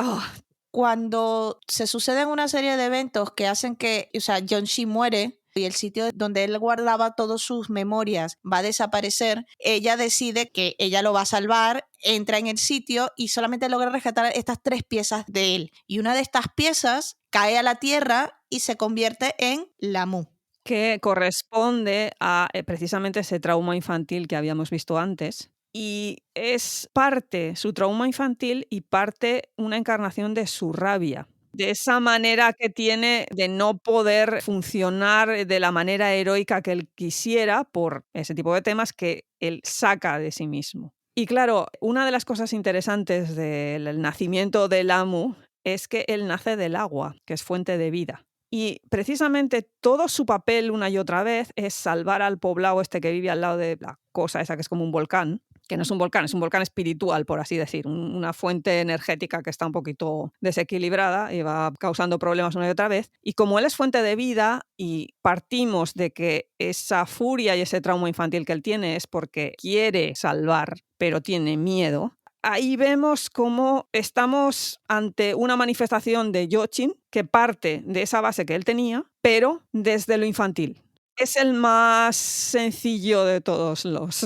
Cuando se suceden una serie de eventos que hacen que, o sea, Jeonshi muere y el sitio donde él guardaba todas sus memorias va a desaparecer, ella decide que ella lo va a salvar, entra en el sitio y solamente logra rescatar estas 3 piezas de él. Y una de estas piezas cae a la tierra y se convierte en Lamu. Que corresponde a precisamente ese trauma infantil que habíamos visto antes. Y es parte su trauma infantil y parte una encarnación de su rabia. De esa manera que tiene de no poder funcionar de la manera heroica que él quisiera por ese tipo de temas que él saca de sí mismo. Y claro, una de las cosas interesantes del nacimiento de Lamu es que él nace del agua, que es fuente de vida. Y precisamente todo su papel una y otra vez es salvar al poblado este que vive al lado de la cosa esa que es como un volcán, que no es un volcán espiritual, por así decir, una fuente energética que está un poquito desequilibrada y va causando problemas una y otra vez. Y como él es fuente de vida y partimos de que esa furia y ese trauma infantil que él tiene es porque quiere salvar, pero tiene miedo, ahí vemos cómo estamos ante una manifestación de Yochin que parte de esa base que él tenía, pero desde lo infantil. Es el más sencillo de todos los.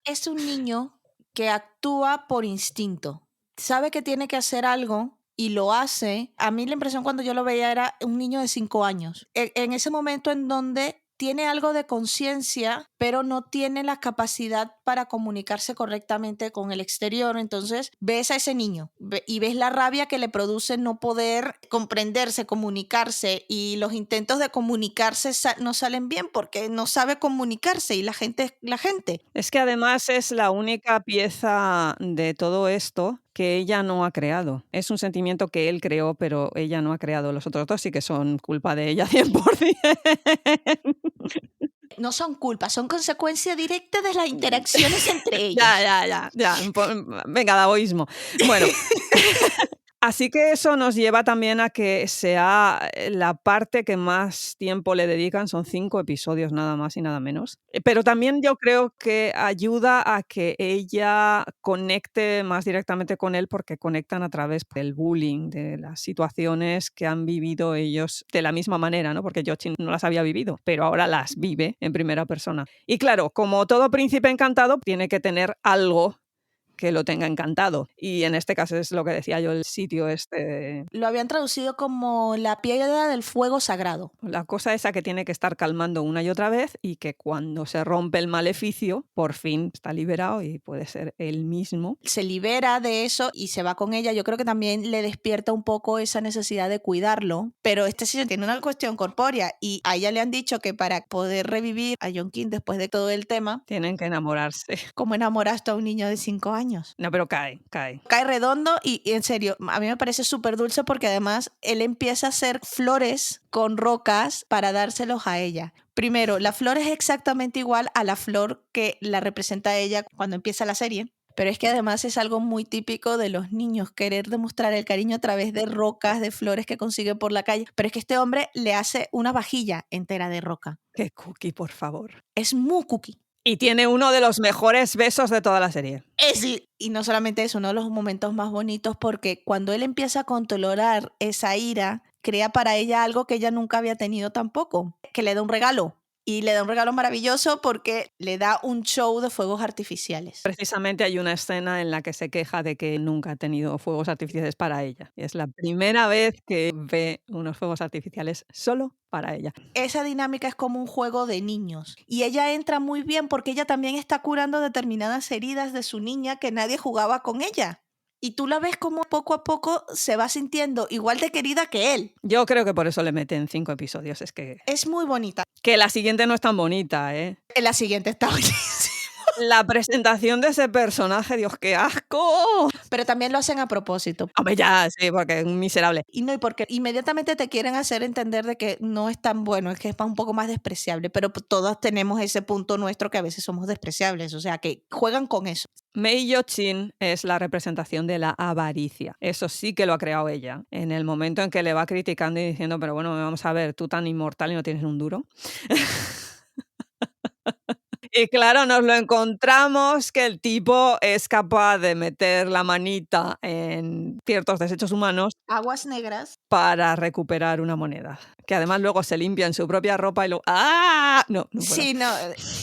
Es un niño que actúa por instinto. Sabe que tiene que hacer algo y lo hace. A mí la impresión cuando yo lo veía era un niño de 5 años. En ese momento en donde tiene algo de conciencia, pero no tiene la capacidad para comunicarse correctamente con el exterior. Entonces ves a ese niño y ves la rabia que le produce no poder comprenderse, comunicarse, y los intentos de comunicarse no salen bien porque no sabe comunicarse y la gente es la gente. Es que además es la única pieza de todo esto que ella no ha creado. Es un sentimiento que él creó, pero ella no ha creado. Los otros dos sí que son culpa de ella 100%. No son culpas, son consecuencia directa de las interacciones entre ellos. Ya. Venga, daoísmo. Bueno. Así que eso nos lleva también a que sea la parte que más tiempo le dedican, son 5 episodios nada más y nada menos. Pero también yo creo que ayuda a que ella conecte más directamente con él, porque conectan a través del bullying, de las situaciones que han vivido ellos de la misma manera, ¿no? Porque Jochin no las había vivido, pero ahora las vive en primera persona. Y claro, como todo príncipe encantado, tiene que tener algo que lo tenga encantado. Y en este caso es lo que decía yo, el sitio este. Lo habían traducido como la piedra del fuego sagrado. La cosa esa que tiene que estar calmando una y otra vez, y que cuando se rompe el maleficio, por fin está liberado y puede ser él mismo. Se libera de eso y se va con ella. Yo creo que también le despierta un poco esa necesidad de cuidarlo. Pero este sí tiene una cuestión corpórea y a ella le han dicho que para poder revivir a John King después de todo el tema, tienen que enamorarse. ¿Cómo enamoraste a un niño de 5 años? No, pero cae. Cae redondo y en serio, a mí me parece súper dulce porque además él empieza a hacer flores con rocas para dárselos a ella. Primero, la flor es exactamente igual a la flor que la representa a ella cuando empieza la serie. Pero es que además es algo muy típico de los niños, querer demostrar el cariño a través de rocas, de flores que consigue por la calle. Pero es que este hombre le hace una vajilla entera de roca. ¡Qué cookie, por favor! Es muy cookie. Y tiene uno de los mejores besos de toda la serie. Sí. Y no solamente es uno de los momentos más bonitos, porque cuando él empieza a controlar esa ira, crea para ella algo que ella nunca había tenido tampoco, que le da un regalo. Y le da un regalo maravilloso porque le da un show de fuegos artificiales. Precisamente hay una escena en la que se queja de que nunca ha tenido fuegos artificiales para ella. Es la primera vez que ve unos fuegos artificiales solo para ella. Esa dinámica es como un juego de niños. Y ella entra muy bien porque ella también está curando determinadas heridas de su niña que nadie jugaba con ella. Y tú la ves como poco a poco se va sintiendo igual de querida que él. Yo creo que por eso le meten 5 episodios. Es que es muy bonita. Que la siguiente no es tan bonita, ¿eh? La siguiente está buenísima. La presentación de ese personaje, Dios, qué asco. Pero también lo hacen a propósito. Hombre, ya, sí, porque es un miserable. Y porque inmediatamente te quieren hacer entender de que no es tan bueno, es que es un poco más despreciable, pero todos tenemos ese punto nuestro que a veces somos despreciables, o sea, que juegan con eso. Mei Yo-chin es la representación de la avaricia. Eso sí que lo ha creado ella. En el momento en que le va criticando y diciendo, pero bueno, vamos a ver, tú tan inmortal y no tienes un duro. Y claro, nos lo encontramos que el tipo es capaz de meter la manita en ciertos desechos humanos. Aguas negras. Para recuperar una moneda. Que además luego se limpia en su propia ropa y luego... ¡Ah! No puedo. Sí, no.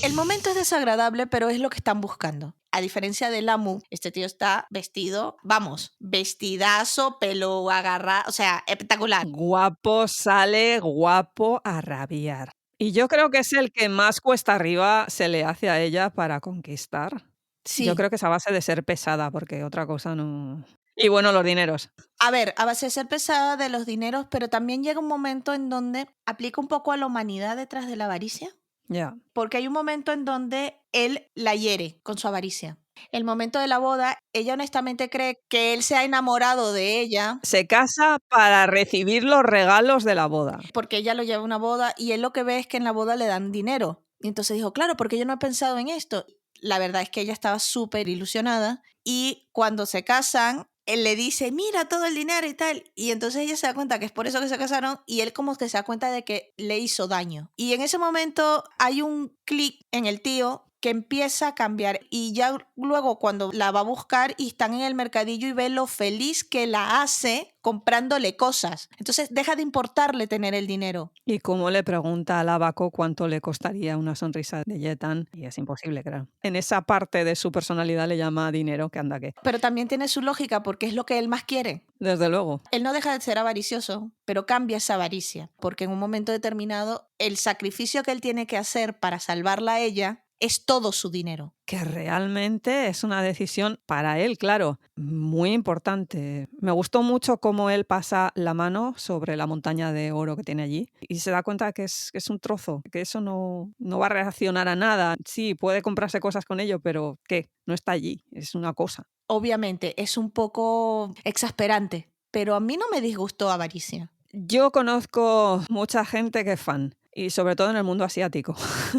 El momento es desagradable, pero es lo que están buscando. A diferencia de Lamu, este tío está vestido, vamos, vestidazo, pelo agarrado, o sea, espectacular. Guapo, sale guapo a rabiar. Y yo creo que es el que más cuesta arriba se le hace a ella para conquistar. Sí. Yo creo que es a base de ser pesada, porque otra cosa no... Y bueno, los dineros. A ver, a base de ser pesada, de los dineros, pero también llega un momento en donde aplica un poco a la humanidad detrás de la avaricia. Ya. Porque hay un momento en donde él la hiere con su avaricia. El momento de la boda, ella honestamente cree que él se ha enamorado de ella. Se casa para recibir los regalos de la boda. Porque ella lo lleva a una boda y él lo que ve es que en la boda le dan dinero. Y entonces dijo, claro, porque yo no he pensado en esto. La verdad es que ella estaba súper ilusionada y cuando se casan, él le dice, mira todo el dinero y tal. Y entonces ella se da cuenta que es por eso que se casaron y él como que se da cuenta de que le hizo daño. Y en ese momento hay un clic en el tío que empieza a cambiar y ya luego cuando la va a buscar y están en el mercadillo y ve lo feliz que la hace comprándole cosas. Entonces deja de importarle tener el dinero. Y cómo le pregunta al abaco cuánto le costaría una sonrisa de Yetan, y es imposible, claro. En esa parte de su personalidad le llama dinero, que anda que. Pero también tiene su lógica porque es lo que él más quiere. Desde luego. Él no deja de ser avaricioso, pero cambia esa avaricia, porque en un momento determinado el sacrificio que él tiene que hacer para salvarla a ella es todo su dinero. Que realmente es una decisión para él, claro, muy importante. Me gustó mucho cómo él pasa la mano sobre la montaña de oro que tiene allí y se da cuenta que es un trozo, que eso no va a reaccionar a nada. Sí, puede comprarse cosas con ello, pero ¿qué? No está allí, es una cosa. Obviamente es un poco exasperante, pero a mí no me disgustó Avaricia. Yo conozco mucha gente que es fan, y sobre todo en el mundo asiático.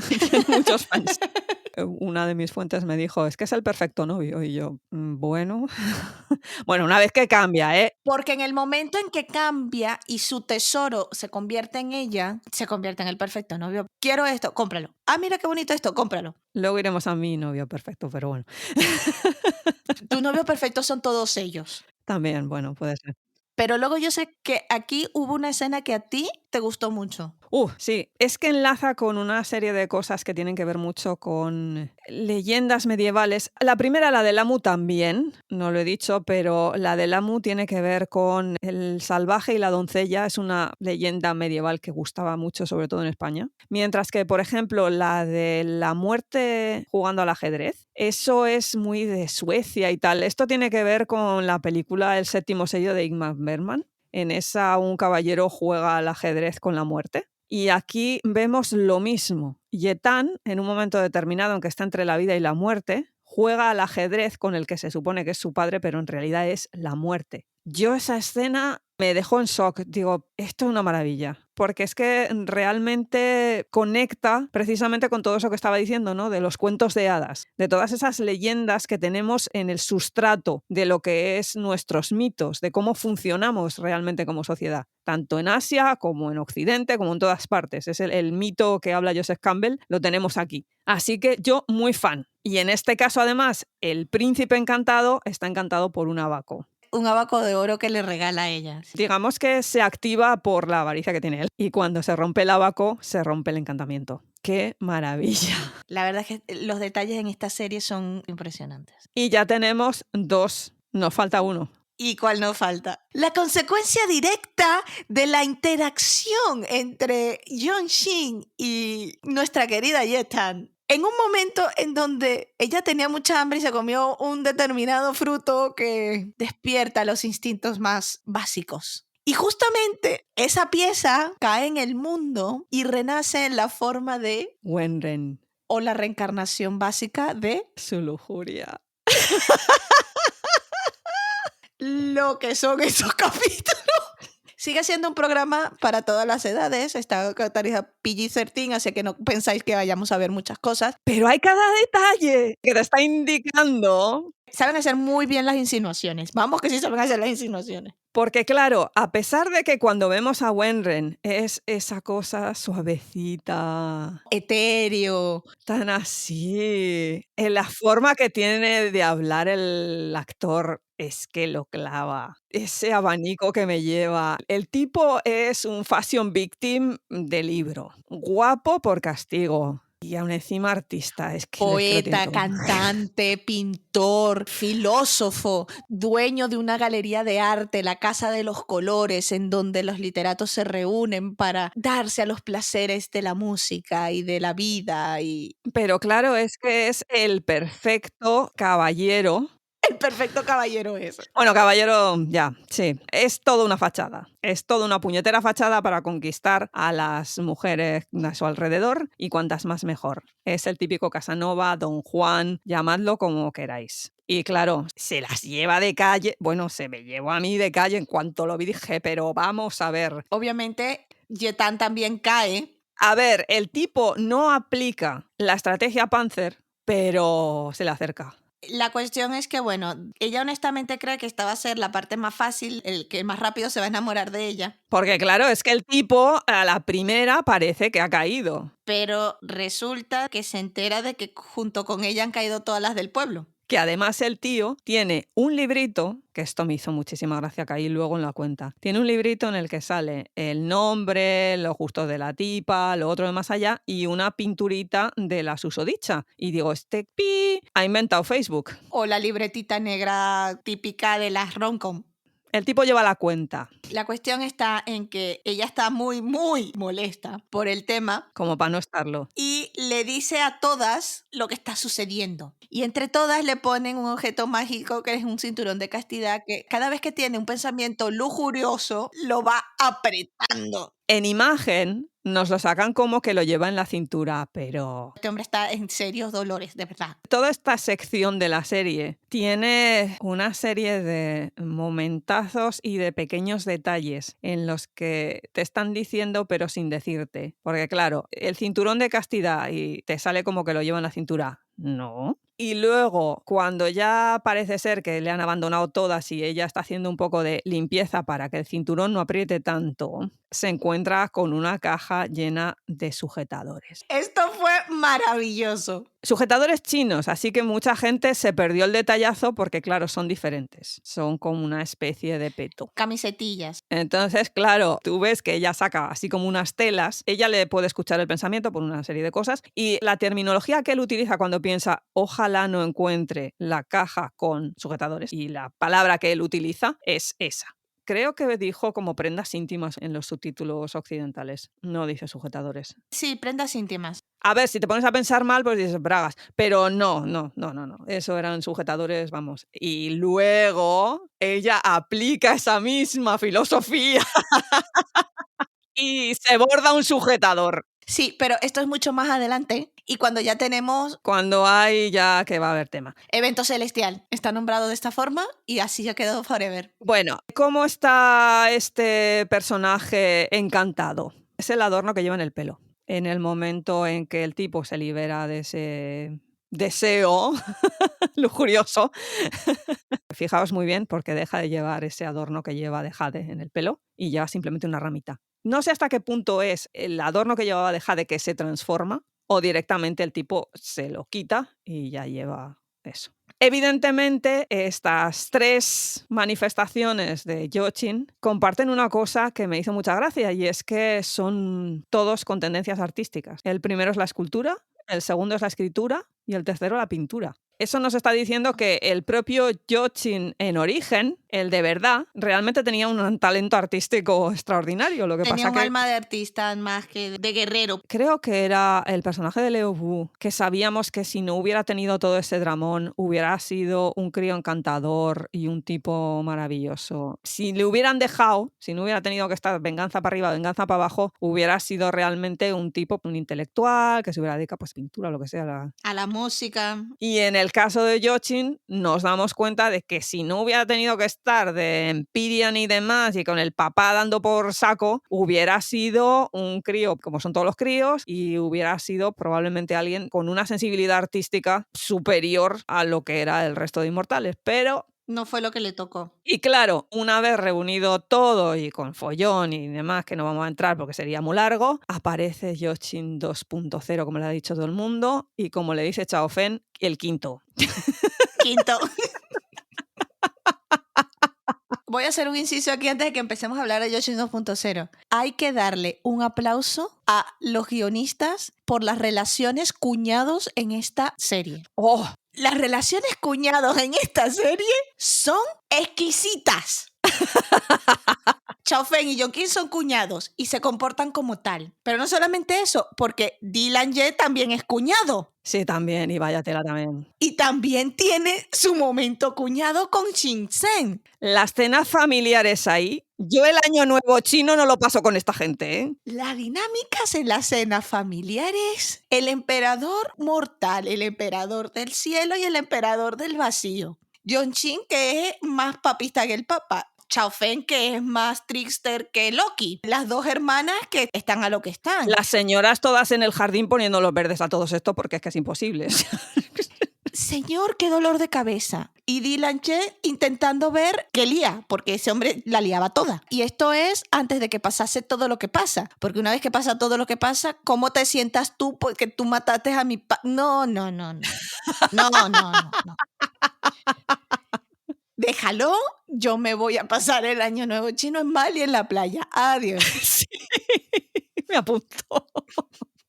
Tiene muchos fans. Una de mis fuentes me dijo, es que es el perfecto novio. Y yo, bueno. Bueno, una vez que cambia, ¿eh? Porque en el momento en que cambia y su tesoro se convierte en ella, se convierte en el perfecto novio. Quiero esto, cómpralo. Ah, mira qué bonito esto, cómpralo. Luego iremos a mi novio perfecto, pero bueno. Tu novio perfecto son todos ellos. También, bueno, puede ser. Pero luego yo sé que aquí hubo una escena que a ti te gustó mucho. Sí, es que enlaza con una serie de cosas que tienen que ver mucho con leyendas medievales. La primera, la de Lamu también, no lo he dicho, pero la de Lamu tiene que ver con el salvaje y la doncella. Es una leyenda medieval que gustaba mucho, sobre todo en España. Mientras que, por ejemplo, la de la muerte jugando al ajedrez, eso es muy de Suecia y tal. Esto tiene que ver con la película El séptimo sello de Ingmar Bergman. En esa un caballero juega al ajedrez con la muerte. Y aquí vemos lo mismo. Yetan, en un momento determinado en que está entre la vida y la muerte, juega al ajedrez con el que se supone que es su padre, pero en realidad es la muerte. Yo esa escena me dejó en shock. Digo, esto es una maravilla. Porque es que realmente conecta precisamente con todo eso que estaba diciendo, ¿no? De los cuentos de hadas, de todas esas leyendas que tenemos en el sustrato de lo que es nuestros mitos, de cómo funcionamos realmente como sociedad, tanto en Asia como en Occidente, como en todas partes. Es el mito que habla Joseph Campbell, lo tenemos aquí. Así que yo muy fan. Y en este caso, además, el príncipe encantado está encantado por un abaco. Un abaco de oro que le regala a ella. Digamos que se activa por la avaricia que tiene él. Y cuando se rompe el abaco, se rompe el encantamiento. ¡Qué maravilla! La verdad es que los detalles en esta serie son impresionantes. Y ya tenemos 2. Nos falta 1. ¿Y cuál nos falta? La consecuencia directa de la interacción entre Yeon-shin y nuestra querida Yetan. En un momento en donde ella tenía mucha hambre y se comió un determinado fruto que despierta los instintos más básicos. Y justamente esa pieza cae en el mundo y renace en la forma de Wenren. O la reencarnación básica de su lujuria. Lo que son esos capítulos. Sigue siendo un programa para todas las edades. Está categorizado PG-13, así que no pensáis que vayamos a ver muchas cosas. Pero hay cada detalle que te está indicando. Saben hacer muy bien las insinuaciones. Vamos que sí saben hacer las insinuaciones. Porque claro, a pesar de que cuando vemos a Wenren es esa cosa suavecita, etéreo, tan así, en la forma que tiene de hablar el actor es que lo clava. Ese abanico que me lleva. El tipo es un fashion victim de libro. Guapo por castigo. Y aún encima artista. Es que poeta, cantante, pintor, filósofo, dueño de una galería de arte, la Casa de los Colores, en donde los literatos se reúnen para darse a los placeres de la música y de la vida. Pero claro, es que es el perfecto caballero. El perfecto caballero es. Bueno, caballero, ya, sí. Es toda una fachada. Es toda una puñetera fachada para conquistar a las mujeres a su alrededor y cuantas más mejor. Es el típico Casanova, Don Juan, llamadlo como queráis. Y claro, se las lleva de calle. Bueno, se me llevó a mí de calle en cuanto lo vi. Dije, pero vamos a ver. Obviamente, Yetan también cae. A ver, el tipo no aplica la estrategia Panzer, pero se le acerca. La cuestión es que, bueno, ella honestamente cree que esta va a ser la parte más fácil, el que más rápido se va a enamorar de ella. Porque claro, es que el tipo a la primera parece que ha caído. Pero resulta que se entera de que junto con ella han caído todas las del pueblo. Que además el tío tiene un librito, que esto me hizo muchísima gracia, caí luego en la cuenta. Tiene un librito en el que sale el nombre, los gustos de la tipa, lo otro de más allá y una pinturita de la susodicha. Y digo, este pi ha inventado Facebook. O la libretita negra típica de las rom-com. El tipo lleva la cuenta. La cuestión está en que ella está muy, muy molesta por el tema. Como para no estarlo. Y le dice a todas lo que está sucediendo. Y entre todas le ponen un objeto mágico que es un cinturón de castidad que cada vez que tiene un pensamiento lujurioso lo va apretando. En imagen nos lo sacan como que lo lleva en la cintura, pero Este hombre está en serios dolores, de verdad. toda esta sección de la serie tiene una serie de momentazos y de pequeños detalles en los que te están diciendo pero sin decirte. Porque claro, el cinturón de castidad y te sale como que lo lleva en la cintura. No. Y luego, cuando ya parece ser que le han abandonado todas y ella está haciendo un poco de limpieza para que el cinturón no apriete tanto, se encuentra con una caja llena de sujetadores. Esto fue maravilloso. Sujetadores chinos, así que mucha gente se perdió el detallazo porque, claro, son diferentes. Son como una especie de peto. Camisetillas. Entonces, claro, tú ves que ella saca así como unas telas, ella le puede escuchar el pensamiento por una serie de cosas y la terminología que él utiliza cuando piensa ojalá no encuentre la caja con sujetadores y la palabra que él utiliza es esa. Creo que dijo como prendas íntimas en los subtítulos occidentales, no dice sujetadores. Sí, prendas íntimas. A ver, si te pones a pensar mal, pues dices bragas, pero no, eso eran sujetadores, vamos. Y luego ella aplica esa misma filosofía y se borda un sujetador. Sí, pero esto es mucho más adelante y cuando ya tenemos Cuando hay ya que va a haber tema. evento celestial. Está nombrado de esta forma y así ya quedó forever. Bueno, ¿cómo está este personaje encantado? Es el adorno que lleva en el pelo. En el momento en que el tipo se libera de ese deseo lujurioso, fijaos muy bien porque deja de llevar ese adorno que lleva de jade en el pelo y lleva simplemente una ramita. No sé hasta qué punto es el adorno que llevaba de jade que se transforma o directamente el tipo se lo quita y ya lleva eso. Evidentemente, estas tres manifestaciones de Jochin comparten una cosa que me hizo mucha gracia y es que son todos con tendencias artísticas. El primero es la escultura, el segundo es la escritura y el tercero la pintura. Eso nos está diciendo que el propio Jochin en origen, el de verdad, realmente tenía un talento artístico extraordinario. Lo que Tenía pasa un que alma de artista más que de guerrero. creo que era el personaje de Leo Wu, que sabíamos que si no hubiera tenido todo ese dramón, hubiera sido un crío encantador y un tipo maravilloso. Si le hubieran dejado, si no hubiera tenido que estar venganza para arriba, venganza para abajo, hubiera sido realmente un tipo, un intelectual, que se hubiera dedicado pues pintura, lo que sea. A la música. Y en el caso de Jochin nos damos cuenta de que si no hubiera tenido que estar de Empyrean y demás y con el papá dando por saco, hubiera sido un crío, como son todos los críos, y hubiera sido probablemente alguien con una sensibilidad artística superior a lo que era el resto de inmortales. Pero No fue lo que le tocó. y claro, una vez reunido todo y con follón y demás, que no vamos a entrar porque sería muy largo, aparece Jochin 2.0, como le ha dicho todo el mundo, y como le dice Chao Fen, el quinto. Quinto. Voy a hacer un inciso aquí antes de que empecemos a hablar de Jochin 2.0. Hay que darle un aplauso a los guionistas por las relaciones cuñados en esta serie. ¡Oh! Las relaciones cuñados en esta serie son exquisitas. Chao Fen y Jonkin son cuñados y se comportan como tal. Pero no solamente eso, porque Dylan Ye también es cuñado. Sí, también, y vaya tela también. Y también tiene su momento cuñado con Shin-Sen. Las cenas familiares ahí, yo el año nuevo chino no lo paso con esta gente, ¿eh? Las dinámicas en las cenas familiares, el emperador mortal, el emperador del cielo y el emperador del vacío. Yonchin, que es más papista que el papa. Chao Fen, que es más trickster que Loki. Las dos hermanas que están a lo que están. Las señoras todas en el jardín poniendo los verdes a todos esto porque es que es imposible. señor, qué dolor de cabeza. Y Dylan Che intentando ver qué lía, porque ese hombre la liaba toda. Y esto es antes de que pasase todo lo que pasa. Porque una vez que pasa todo lo que pasa, ¿cómo te sientas tú porque tú mataste a mi No, no, no, no. No, no, no, no. Déjalo, yo me voy a pasar el año nuevo chino en Bali en la playa. Adiós. Sí, me apunto.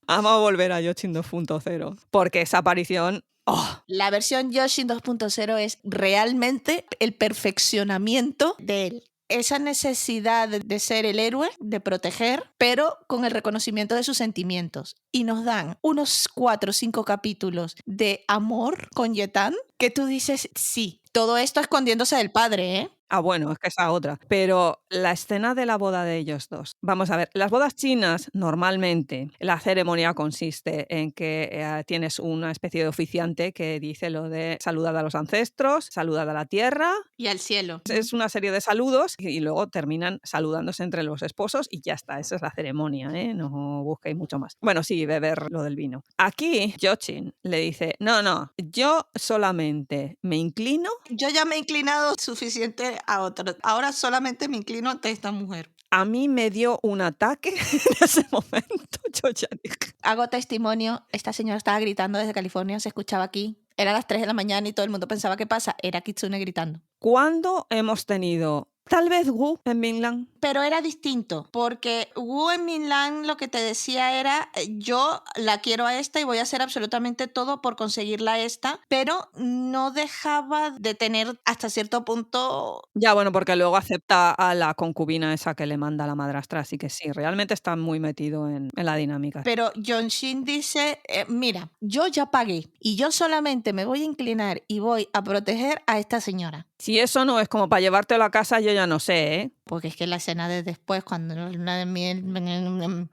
Vamos a volver a Yoshin 2.0, porque esa aparición... ¡oh! La versión Yoshin 2.0 es realmente el perfeccionamiento de él. Esa necesidad de ser el héroe, de proteger, pero con el reconocimiento de sus sentimientos. Y nos dan unos 4 o 5 capítulos de amor con Yetan que tú dices, sí, todo esto escondiéndose del padre, ¿eh? Ah, bueno, es que esa otra. Pero la escena de la boda de ellos dos. Vamos a ver, las bodas chinas, normalmente, la ceremonia consiste en que tienes una especie de oficiante que dice lo de saludad a los ancestros, saludad a la tierra. Y al cielo. Es una serie de saludos y luego terminan saludándose entre los esposos y ya está, esa es la ceremonia, ¿eh? No busquéis mucho más. Bueno, sí, beber lo del vino. Aquí, Yochin le dice, no, yo solamente me inclino. Yo ya me he inclinado suficiente a otro. Ahora solamente me inclino ante esta mujer. A mí me dio un ataque en ese momento. Yo ya dije. Hago testimonio, esta señora estaba gritando desde California, se escuchaba aquí. Era las 3 de la mañana y todo el mundo pensaba, ¿qué pasa? Era Kitsune gritando. ¿Cuándo hemos tenido, tal vez Wu en Vinland? Pero era distinto, porque Wu en Vinland lo que te decía era, yo la quiero a esta y voy a hacer absolutamente todo por conseguirla a esta, pero no dejaba de tener hasta cierto punto... Ya, bueno, porque luego acepta a la concubina esa que le manda la madrastra, así que sí, realmente está muy metido en la dinámica. Pero Yonshin dice, mira, yo ya pagué y yo solamente me voy a inclinar y voy a proteger a esta señora. Si eso no es como para llevártelo a casa, yo ya no sé, ¿eh? Porque es que la escena de después, cuando la luna de miel...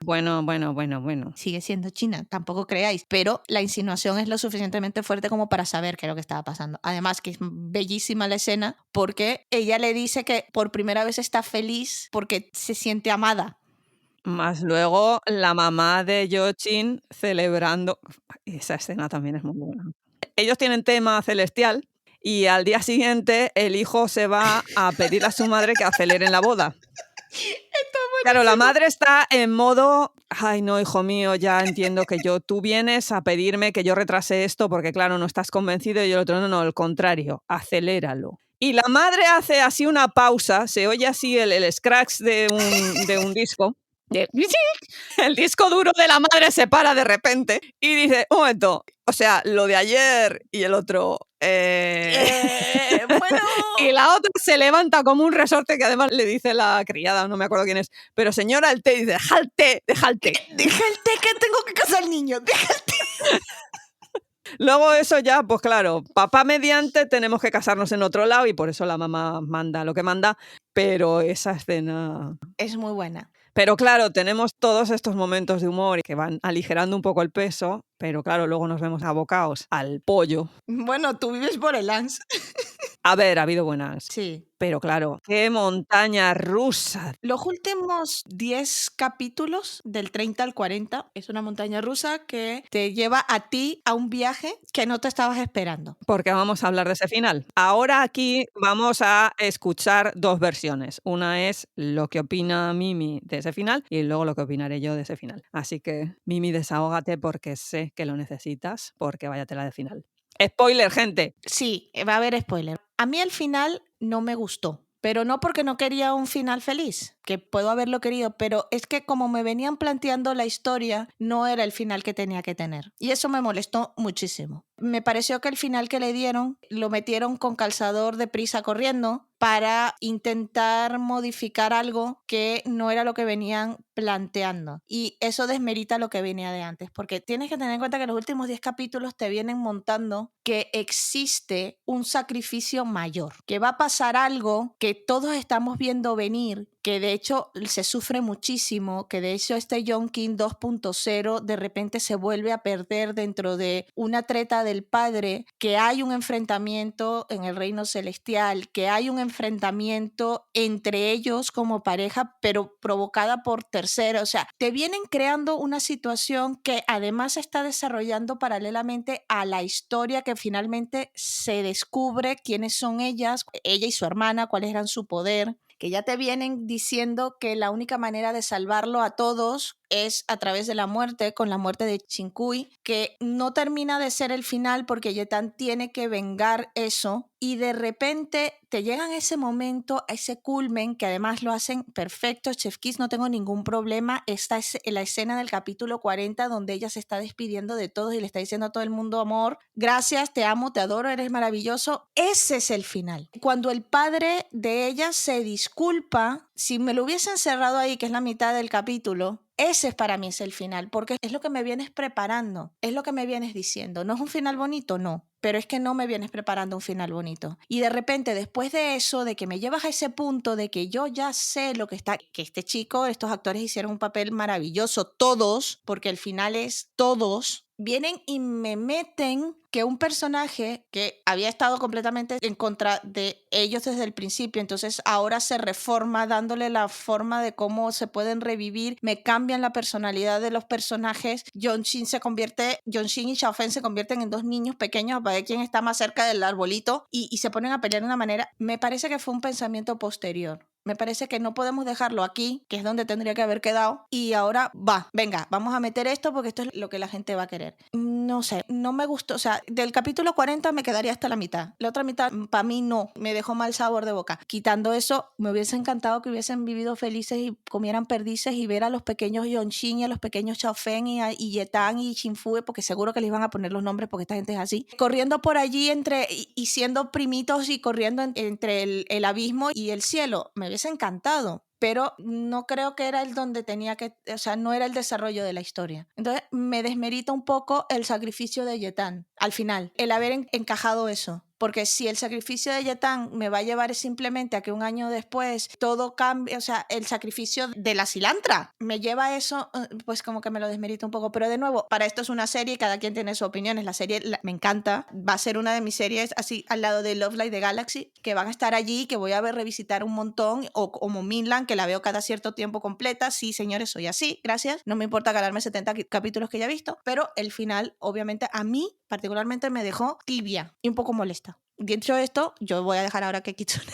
Bueno. Sigue siendo China, tampoco creáis. Pero la insinuación es lo suficientemente fuerte como para saber qué es lo que estaba pasando. Además, que es bellísima la escena porque ella le dice que por primera vez está feliz porque se siente amada. Más luego la mamá de Yochin celebrando. Esa escena también es muy buena. Ellos tienen tema celestial. Y al día siguiente el hijo se va a pedir a su madre que aceleren la boda. Claro, la madre está en modo, ay no, hijo mío, ya entiendo que tú vienes a pedirme que yo retrase esto porque claro, no estás convencido y el otro no, al contrario, aceléralo. Y la madre hace así una pausa, se oye así el scratch de un disco. El disco duro de la madre se para de repente y dice, un momento, o sea, lo de ayer y el otro... Bueno. Y la otra se levanta como un resorte que además le dice la criada, no me acuerdo quién es, pero señora, el té, dice, deja el té. Deja el té que tengo que casar al niño, deja el té. Luego eso ya, pues claro, papá mediante tenemos que casarnos en otro lado y por eso la mamá manda lo que manda, pero esa escena... Es muy buena. Pero claro, tenemos todos estos momentos de humor que van aligerando un poco el peso, pero claro, luego nos vemos abocados al pollo. Bueno, tú vives por el Lance. A ver, ha habido buenas. Sí. Pero claro, qué montaña rusa. Los últimos 10 capítulos, del 30 al 40, es una montaña rusa que te lleva a ti a un viaje que no te estabas esperando. Porque vamos a hablar de ese final. Ahora aquí vamos a escuchar dos versiones. Una es lo que opina Mimi de ese final y luego lo que opinaré yo de ese final. Así que, Mimi, desahógate porque sé que lo necesitas, porque vaya tela de final. ¡Spoiler, gente! Sí, va a haber spoiler. A mí el final no me gustó, pero no porque no quería un final feliz, que puedo haberlo querido, pero es que como me venían planteando la historia, no era el final que tenía que tener. Y eso me molestó muchísimo. Me pareció que el final que le dieron, lo metieron con calzador de prisa corriendo para intentar modificar algo que no era lo que venían planteando. Y eso desmerita lo que venía de antes, porque tienes que tener en cuenta que los últimos 10 capítulos te vienen montando que existe un sacrificio mayor, que va a pasar algo que todos estamos viendo venir, que de hecho se sufre muchísimo, que de hecho este Yonkin 2.0 de repente se vuelve a perder dentro de una treta del padre, que hay un enfrentamiento en el reino celestial, que hay un enfrentamiento entre ellos como pareja, pero provocada por terceros. O sea, te vienen creando una situación que además se está desarrollando paralelamente a la historia, que finalmente se descubre quiénes son ellas, ella y su hermana, cuáles eran su poder, que ya te vienen diciendo que la única manera de salvarlo a todos es a través de la muerte, con la muerte de Chinkui, que no termina de ser el final porque Yetan tiene que vengar eso, y de repente te llegan a ese momento, a ese culmen, que además lo hacen perfecto. Chef Kiss, no tengo ningún problema. Esta es la escena del capítulo 40 donde ella se está despidiendo de todos y le está diciendo a todo el mundo: amor, gracias, te amo, te adoro, eres maravilloso. Ese es el final. Cuando el padre de ella se disculpa, si me lo hubiesen cerrado ahí, que es la mitad del capítulo, ese para mí es el final, porque es lo que me vienes preparando, es lo que me vienes diciendo. ¿No es un final bonito? No, pero es que no me vienes preparando un final bonito. Y de repente, después de eso, de que me llevas a ese punto de que yo ya sé lo que está, que este chico, estos actores hicieron un papel maravilloso, todos, porque el final es todos, vienen y me meten que un personaje que había estado completamente en contra de ellos desde el principio, entonces ahora se reforma dándole la forma de cómo se pueden revivir, me cambian la personalidad de los personajes. Yonjin y Xiaofen se convierten en dos niños pequeños para ver quién está más cerca del arbolito, y se ponen a pelear de una manera. Me parece que fue un pensamiento posterior. Me parece que no podemos dejarlo aquí, que es donde tendría que haber quedado, y ahora venga, vamos a meter esto porque esto es lo que la gente va a querer. No sé, no me gustó. O sea, del capítulo 40 me quedaría hasta la mitad. La otra mitad, para mí, no. Me dejó mal sabor de boca. Quitando eso, me hubiese encantado que hubiesen vivido felices y comieran perdices y ver a los pequeños Yonjin y a los pequeños Xiaofen y Yetan y Xinfue, porque seguro que les van a poner los nombres porque esta gente es así, corriendo por allí y siendo primitos y corriendo entre el abismo y el cielo. Me hubiese encantado, pero no creo que era el donde tenía que, o sea, no era el desarrollo de la historia. Entonces me desmerita un poco el sacrificio de Yetan al final, el haber encajado eso. Porque si el sacrificio de Yetan me va a llevar simplemente a que un año después todo cambie, o sea, el sacrificio de la cilantra me lleva a eso, pues como que me lo desmerita un poco. Pero de nuevo, para esto es una serie, cada quien tiene su opinión. La serie me encanta, va a ser una de mis series así al lado de Love Live de Galaxy, que van a estar allí, que voy a ver revisitar un montón, o como Minland, que la veo cada cierto tiempo completa. Sí, señores, soy así, gracias. No me importa ganarme 70 capítulos que ya he visto, pero el final, obviamente, a mí particularmente me dejó tibia y un poco molesta. Dicho esto, yo voy a dejar ahora que Kitsune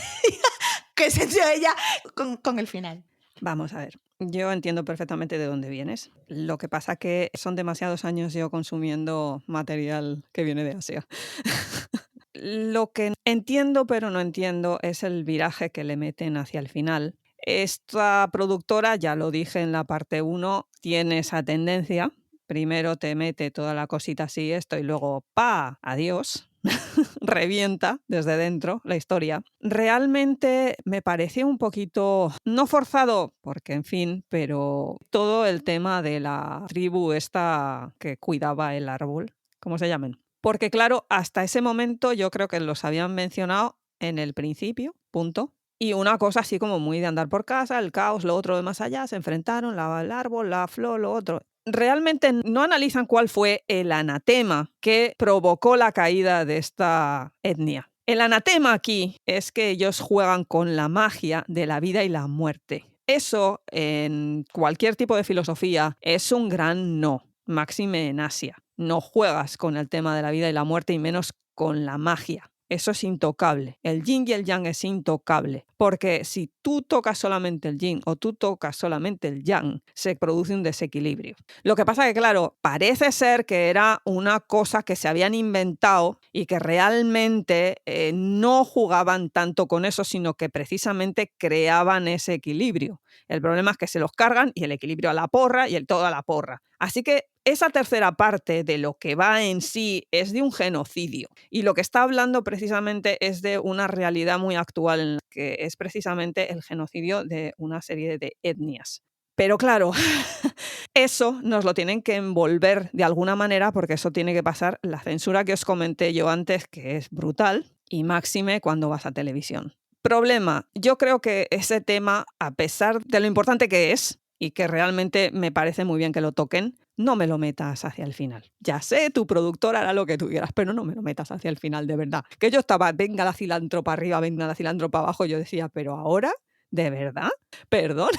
que se dio ella con el final. Vamos a ver, yo entiendo perfectamente de dónde vienes. Lo que pasa que son demasiados años yo consumiendo material que viene de Asia. Lo que entiendo pero no entiendo es el viraje que le meten hacia el final. Esta productora, ya lo dije en la parte 1, tiene esa tendencia. Primero te mete toda la cosita así, esto, y luego ¡pa! Adiós. Revienta desde dentro la historia. Realmente me pareció un poquito, no forzado, porque en fin, pero todo el tema de la tribu esta que cuidaba el árbol, ¿cómo se llaman? Porque claro, hasta ese momento yo creo que los habían mencionado en el principio, punto. Y una cosa así como muy de andar por casa, el caos, lo otro de más allá, se enfrentaron, el árbol, la flor, lo otro. Realmente no analizan cuál fue el anatema que provocó la caída de esta etnia. El anatema aquí es que ellos juegan con la magia de la vida y la muerte. Eso, en cualquier tipo de filosofía, es un gran no, máxime en Asia. No juegas con el tema de la vida y la muerte y menos con la magia. Eso es intocable. El yin y el yang es intocable. Porque si tú tocas solamente el yin o tú tocas solamente el yang, se produce un desequilibrio. Lo que pasa que, claro, parece ser que era una cosa que se habían inventado y que realmente no jugaban tanto con eso, sino que precisamente creaban ese equilibrio. El problema es que se los cargan y el equilibrio a la porra y el todo a la porra. Así que esa tercera parte de lo que va en sí es de un genocidio. Y lo que está hablando precisamente es de una realidad muy actual, en la que es precisamente el genocidio de una serie de etnias. Pero claro, eso nos lo tienen que envolver de alguna manera, porque eso tiene que pasar la censura que os comenté yo antes, que es brutal, y máxime cuando vas a televisión. Problema, yo creo que ese tema, a pesar de lo importante que es, y que realmente me parece muy bien que lo toquen, no me lo metas hacia el final. Ya sé, tu productor hará lo que tú quieras, pero no me lo metas hacia el final, de verdad. Que yo estaba, venga la cilantro para arriba, venga la cilantro para abajo, yo decía, pero ahora, ¿de verdad? ¿Perdón?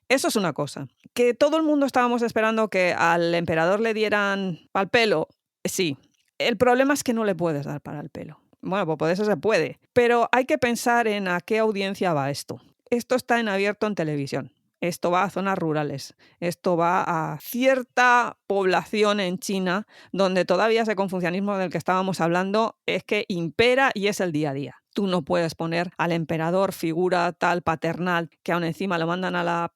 Eso es una cosa. Que todo el mundo estábamos esperando que al emperador le dieran pal pelo, sí. El problema es que no le puedes dar para el pelo. Bueno, pues por eso se puede. Pero hay que pensar en a qué audiencia va esto. Esto está en abierto en televisión. Esto va a zonas rurales. Esto va a cierta población en China donde todavía ese confucianismo del que estábamos hablando es que impera y es el día a día. Tú no puedes poner al emperador figura tal paternal que aún encima lo mandan a la...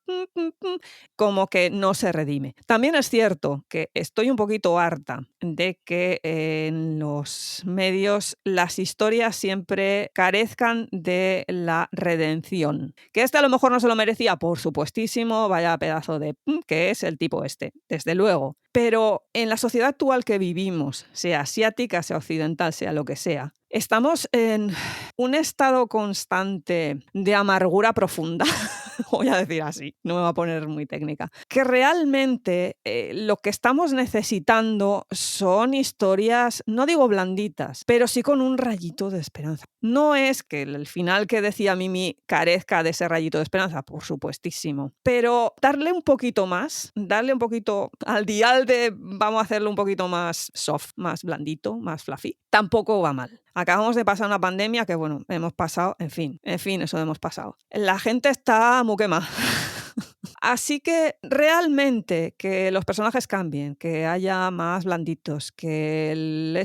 como que no se redime. También es cierto que estoy un poquito harta de que en los medios las historias siempre carezcan de la redención. Que este a lo mejor no se lo merecía, por supuestísimo, vaya pedazo de... que es el tipo este, desde luego. Pero en la sociedad actual que vivimos, sea asiática, sea occidental, sea lo que sea, estamos en un estado constante de amargura profunda, voy a decir así, no me voy a poner muy técnica, que realmente lo que estamos necesitando son historias, no digo blanditas, pero sí con un rayito de esperanza. No es que el final que decía Mimi carezca de ese rayito de esperanza, por supuestísimo, pero darle un poquito más, darle un poquito al dial de vamos a hacerlo un poquito más soft, más blandito, más fluffy, tampoco va mal. Acabamos de pasar una pandemia que, bueno, hemos pasado, en fin, eso hemos pasado. La gente está muy quemada. Así que realmente que los personajes cambien, que haya más blanditos, que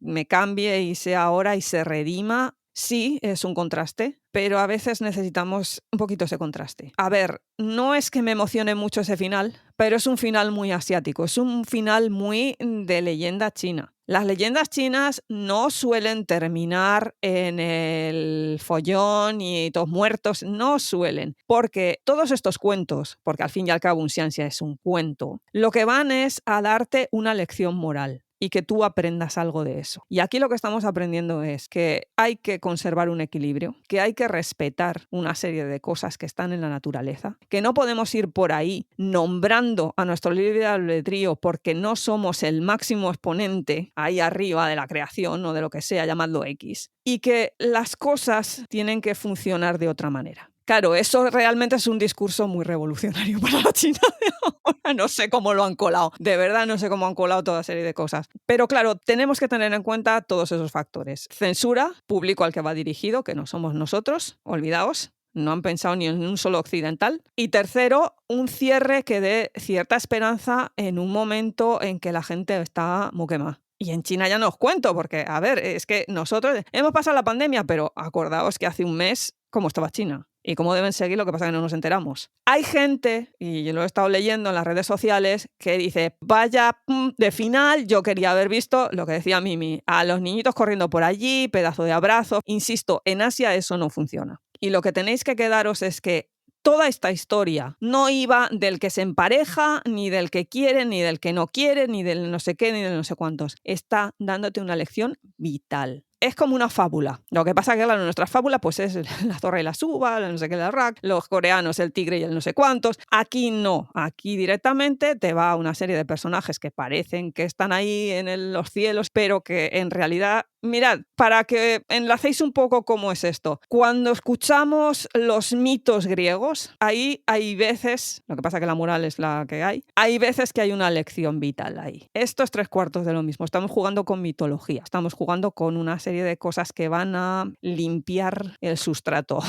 me cambie y sea ahora y se redima, sí, es un contraste, pero a veces necesitamos un poquito ese contraste. A ver, no es que me emocione mucho ese final, pero es un final muy asiático, es un final muy de leyenda china. Las leyendas chinas no suelen terminar en el follón y todos muertos, no suelen, porque todos estos cuentos, porque al fin y al cabo un xianxia es un cuento, lo que van es a darte una lección moral y que tú aprendas algo de eso. Y aquí lo que estamos aprendiendo es que hay que conservar un equilibrio, que hay que respetar una serie de cosas que están en la naturaleza, que no podemos ir por ahí nombrando a nuestro libre albedrío porque no somos el máximo exponente ahí arriba de la creación o de lo que sea, llamadlo X, y que las cosas tienen que funcionar de otra manera. Claro, eso realmente es un discurso muy revolucionario para la China de ahora. No sé cómo lo han colado. De verdad, no sé cómo han colado toda serie de cosas. Pero claro, tenemos que tener en cuenta todos esos factores. Censura, público al que va dirigido, que no somos nosotros, olvidaos. No han pensado ni en un solo occidental. Y tercero, un cierre que dé cierta esperanza en un momento en que la gente está muy quemada. Y en China ya no os cuento, porque, a ver, es que nosotros hemos pasado la pandemia, pero acordaos que hace un mes, ¿cómo estaba China? Y cómo deben seguir, lo que pasa es que no nos enteramos. Hay gente, y yo lo he estado leyendo en las redes sociales, que dice, vaya de final, yo quería haber visto lo que decía Mimi, a los niñitos corriendo por allí, pedazo de abrazo. Insisto, en Asia eso no funciona. Y lo que tenéis que quedaros es que toda esta historia no iba del que se empareja, ni del que quiere, ni del que no quiere, ni del no sé qué, ni del no sé cuántos. Está dándote una lección vital. Es como una fábula. Lo que pasa es que, claro, nuestra fábula pues es la zorra y la suba, no sé qué, la rack, los coreanos, el tigre y el no sé cuántos. Aquí no. Aquí directamente te va una serie de personajes que parecen que están ahí en los cielos, pero que en realidad... Mirad, para que enlacéis un poco cómo es esto. Cuando escuchamos los mitos griegos, ahí hay veces, lo que pasa es que la moral es la que hay veces que hay una lección vital ahí. Esto es 3/4 de lo mismo. Estamos jugando con mitología, estamos jugando con una serie de cosas que van a limpiar el sustrato.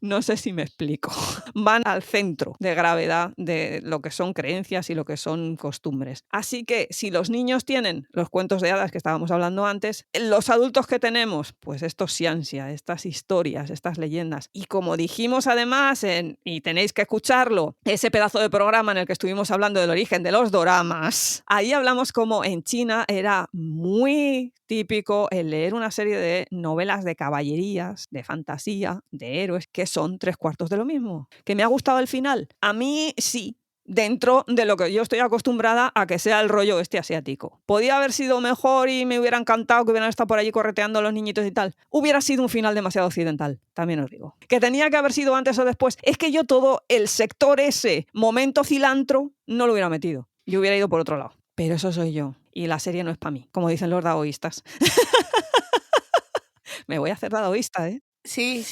No sé si me explico. Van al centro de gravedad de lo que son creencias y lo que son costumbres. Así que si los niños tienen los cuentos de hadas que estábamos hablando antes, los adultos que tenemos, pues estos xianxia, estas historias, estas leyendas. Y como dijimos además, y tenéis que escucharlo, ese pedazo de programa en el que estuvimos hablando del origen de los doramas, ahí hablamos como en China era muy típico el leer una serie de novelas de caballerías, de fantasía, de héroes, que son 3/4 de lo mismo. ¿Que me ha gustado el final? A mí sí. dentro de lo que yo estoy acostumbrada a que sea el rollo este asiático. ¿Podía haber sido mejor y me hubiera encantado que hubieran estado por allí correteando a los niñitos y tal? Hubiera sido un final demasiado occidental, también os digo. ¿Que tenía que haber sido antes o después? Es que yo todo el sector ese, momento cilantro, no lo hubiera metido. Yo hubiera ido por otro lado. Pero eso soy yo. Y la serie no es para mí, como dicen los daoístas. Me voy a hacer daoísta, ¿eh? Sí,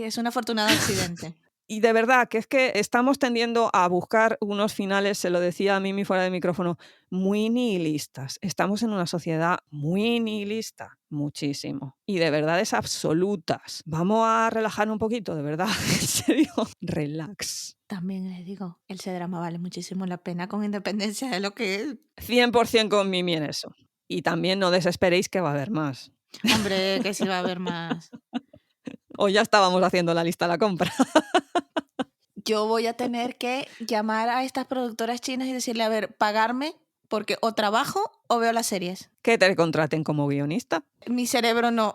es un afortunado accidente. Y de verdad que es que estamos tendiendo a buscar unos finales, se lo decía a Mimi fuera de micrófono, muy nihilistas. Estamos en una sociedad muy nihilista, muchísimo. Y de verdades absolutas. Vamos a relajar un poquito, de verdad, en serio. Relax. También les digo, el C-drama vale muchísimo la pena con independencia de lo que es. 100% con Mimi en eso. Y también no desesperéis que va a haber más. Hombre, que sí va a haber más. O ya estábamos haciendo la lista de la compra. Yo voy a tener que llamar a estas productoras chinas y decirle, a ver, pagarme porque o trabajo o veo las series. Que te contraten como guionista. Mi cerebro no,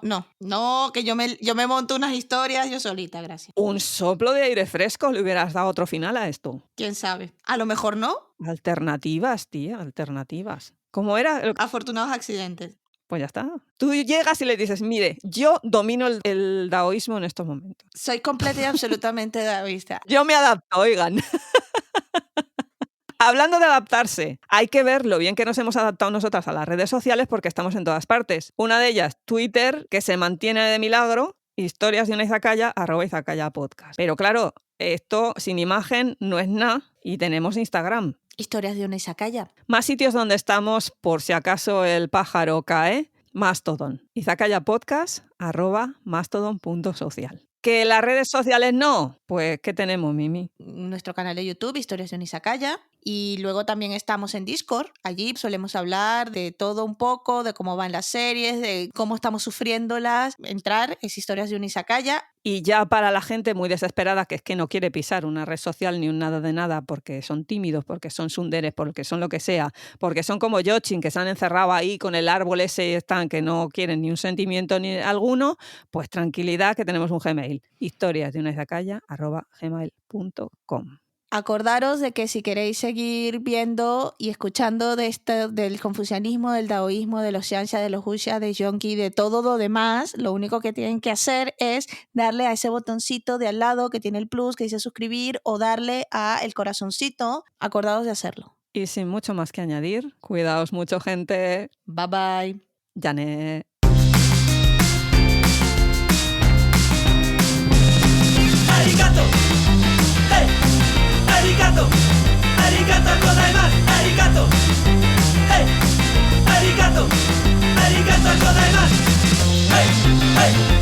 que yo me monto unas historias yo solita, gracias. Un soplo de aire fresco, le hubieras dado otro final a esto. ¿Quién sabe? A lo mejor no. Alternativas, tía, alternativas. ¿Cómo era? Afortunados accidentes. Pues ya está. Tú llegas y le dices, mire, yo domino el daoísmo en estos momentos. Soy completa y absolutamente daoísta. Yo me adapto, oigan. Hablando de adaptarse, hay que ver lo bien que nos hemos adaptado nosotras a las redes sociales porque estamos en todas partes. Una de ellas, Twitter, que se mantiene de milagro, historias de una izakaya, @izakayapodcast. Pero claro, esto sin imagen no es nada y tenemos Instagram. Historias de una izakaya. Más sitios donde estamos, por si acaso el pájaro cae, Mastodon. izakayapodcast, @mastodon.social. ¿Que las redes sociales no? Pues, ¿qué tenemos, Mimi? Nuestro canal de YouTube, Historias de una izakaya. Y luego también estamos en Discord. Allí solemos hablar de todo un poco, de cómo van las series, de cómo estamos sufriéndolas. Entrar es Historias de una izakaya. Y ya para la gente muy desesperada que es que no quiere pisar una red social ni un nada de nada porque son tímidos, porque son sunderes, porque son lo que sea, porque son como Yochin, que se han encerrado ahí con el árbol ese y están que no quieren ni un sentimiento ni alguno, pues tranquilidad que tenemos un Gmail. historiasdeunaizakaya@gmail.com. Acordaros de que si queréis seguir viendo y escuchando de esto, del confucianismo, del daoísmo, de los xianxia, de los wuxia, de yonki, de todo lo demás, lo único que tienen que hacer es darle a ese botoncito de al lado que tiene el plus, que dice suscribir, o darle a el corazoncito. Acordaos de hacerlo. Y sin mucho más que añadir, cuidaos mucho, gente. Bye bye. Janet. Arigato, hey, arigato, arigato gozaimasu, arigato, hey, arigato, arigato gozaimasu, hey, hey.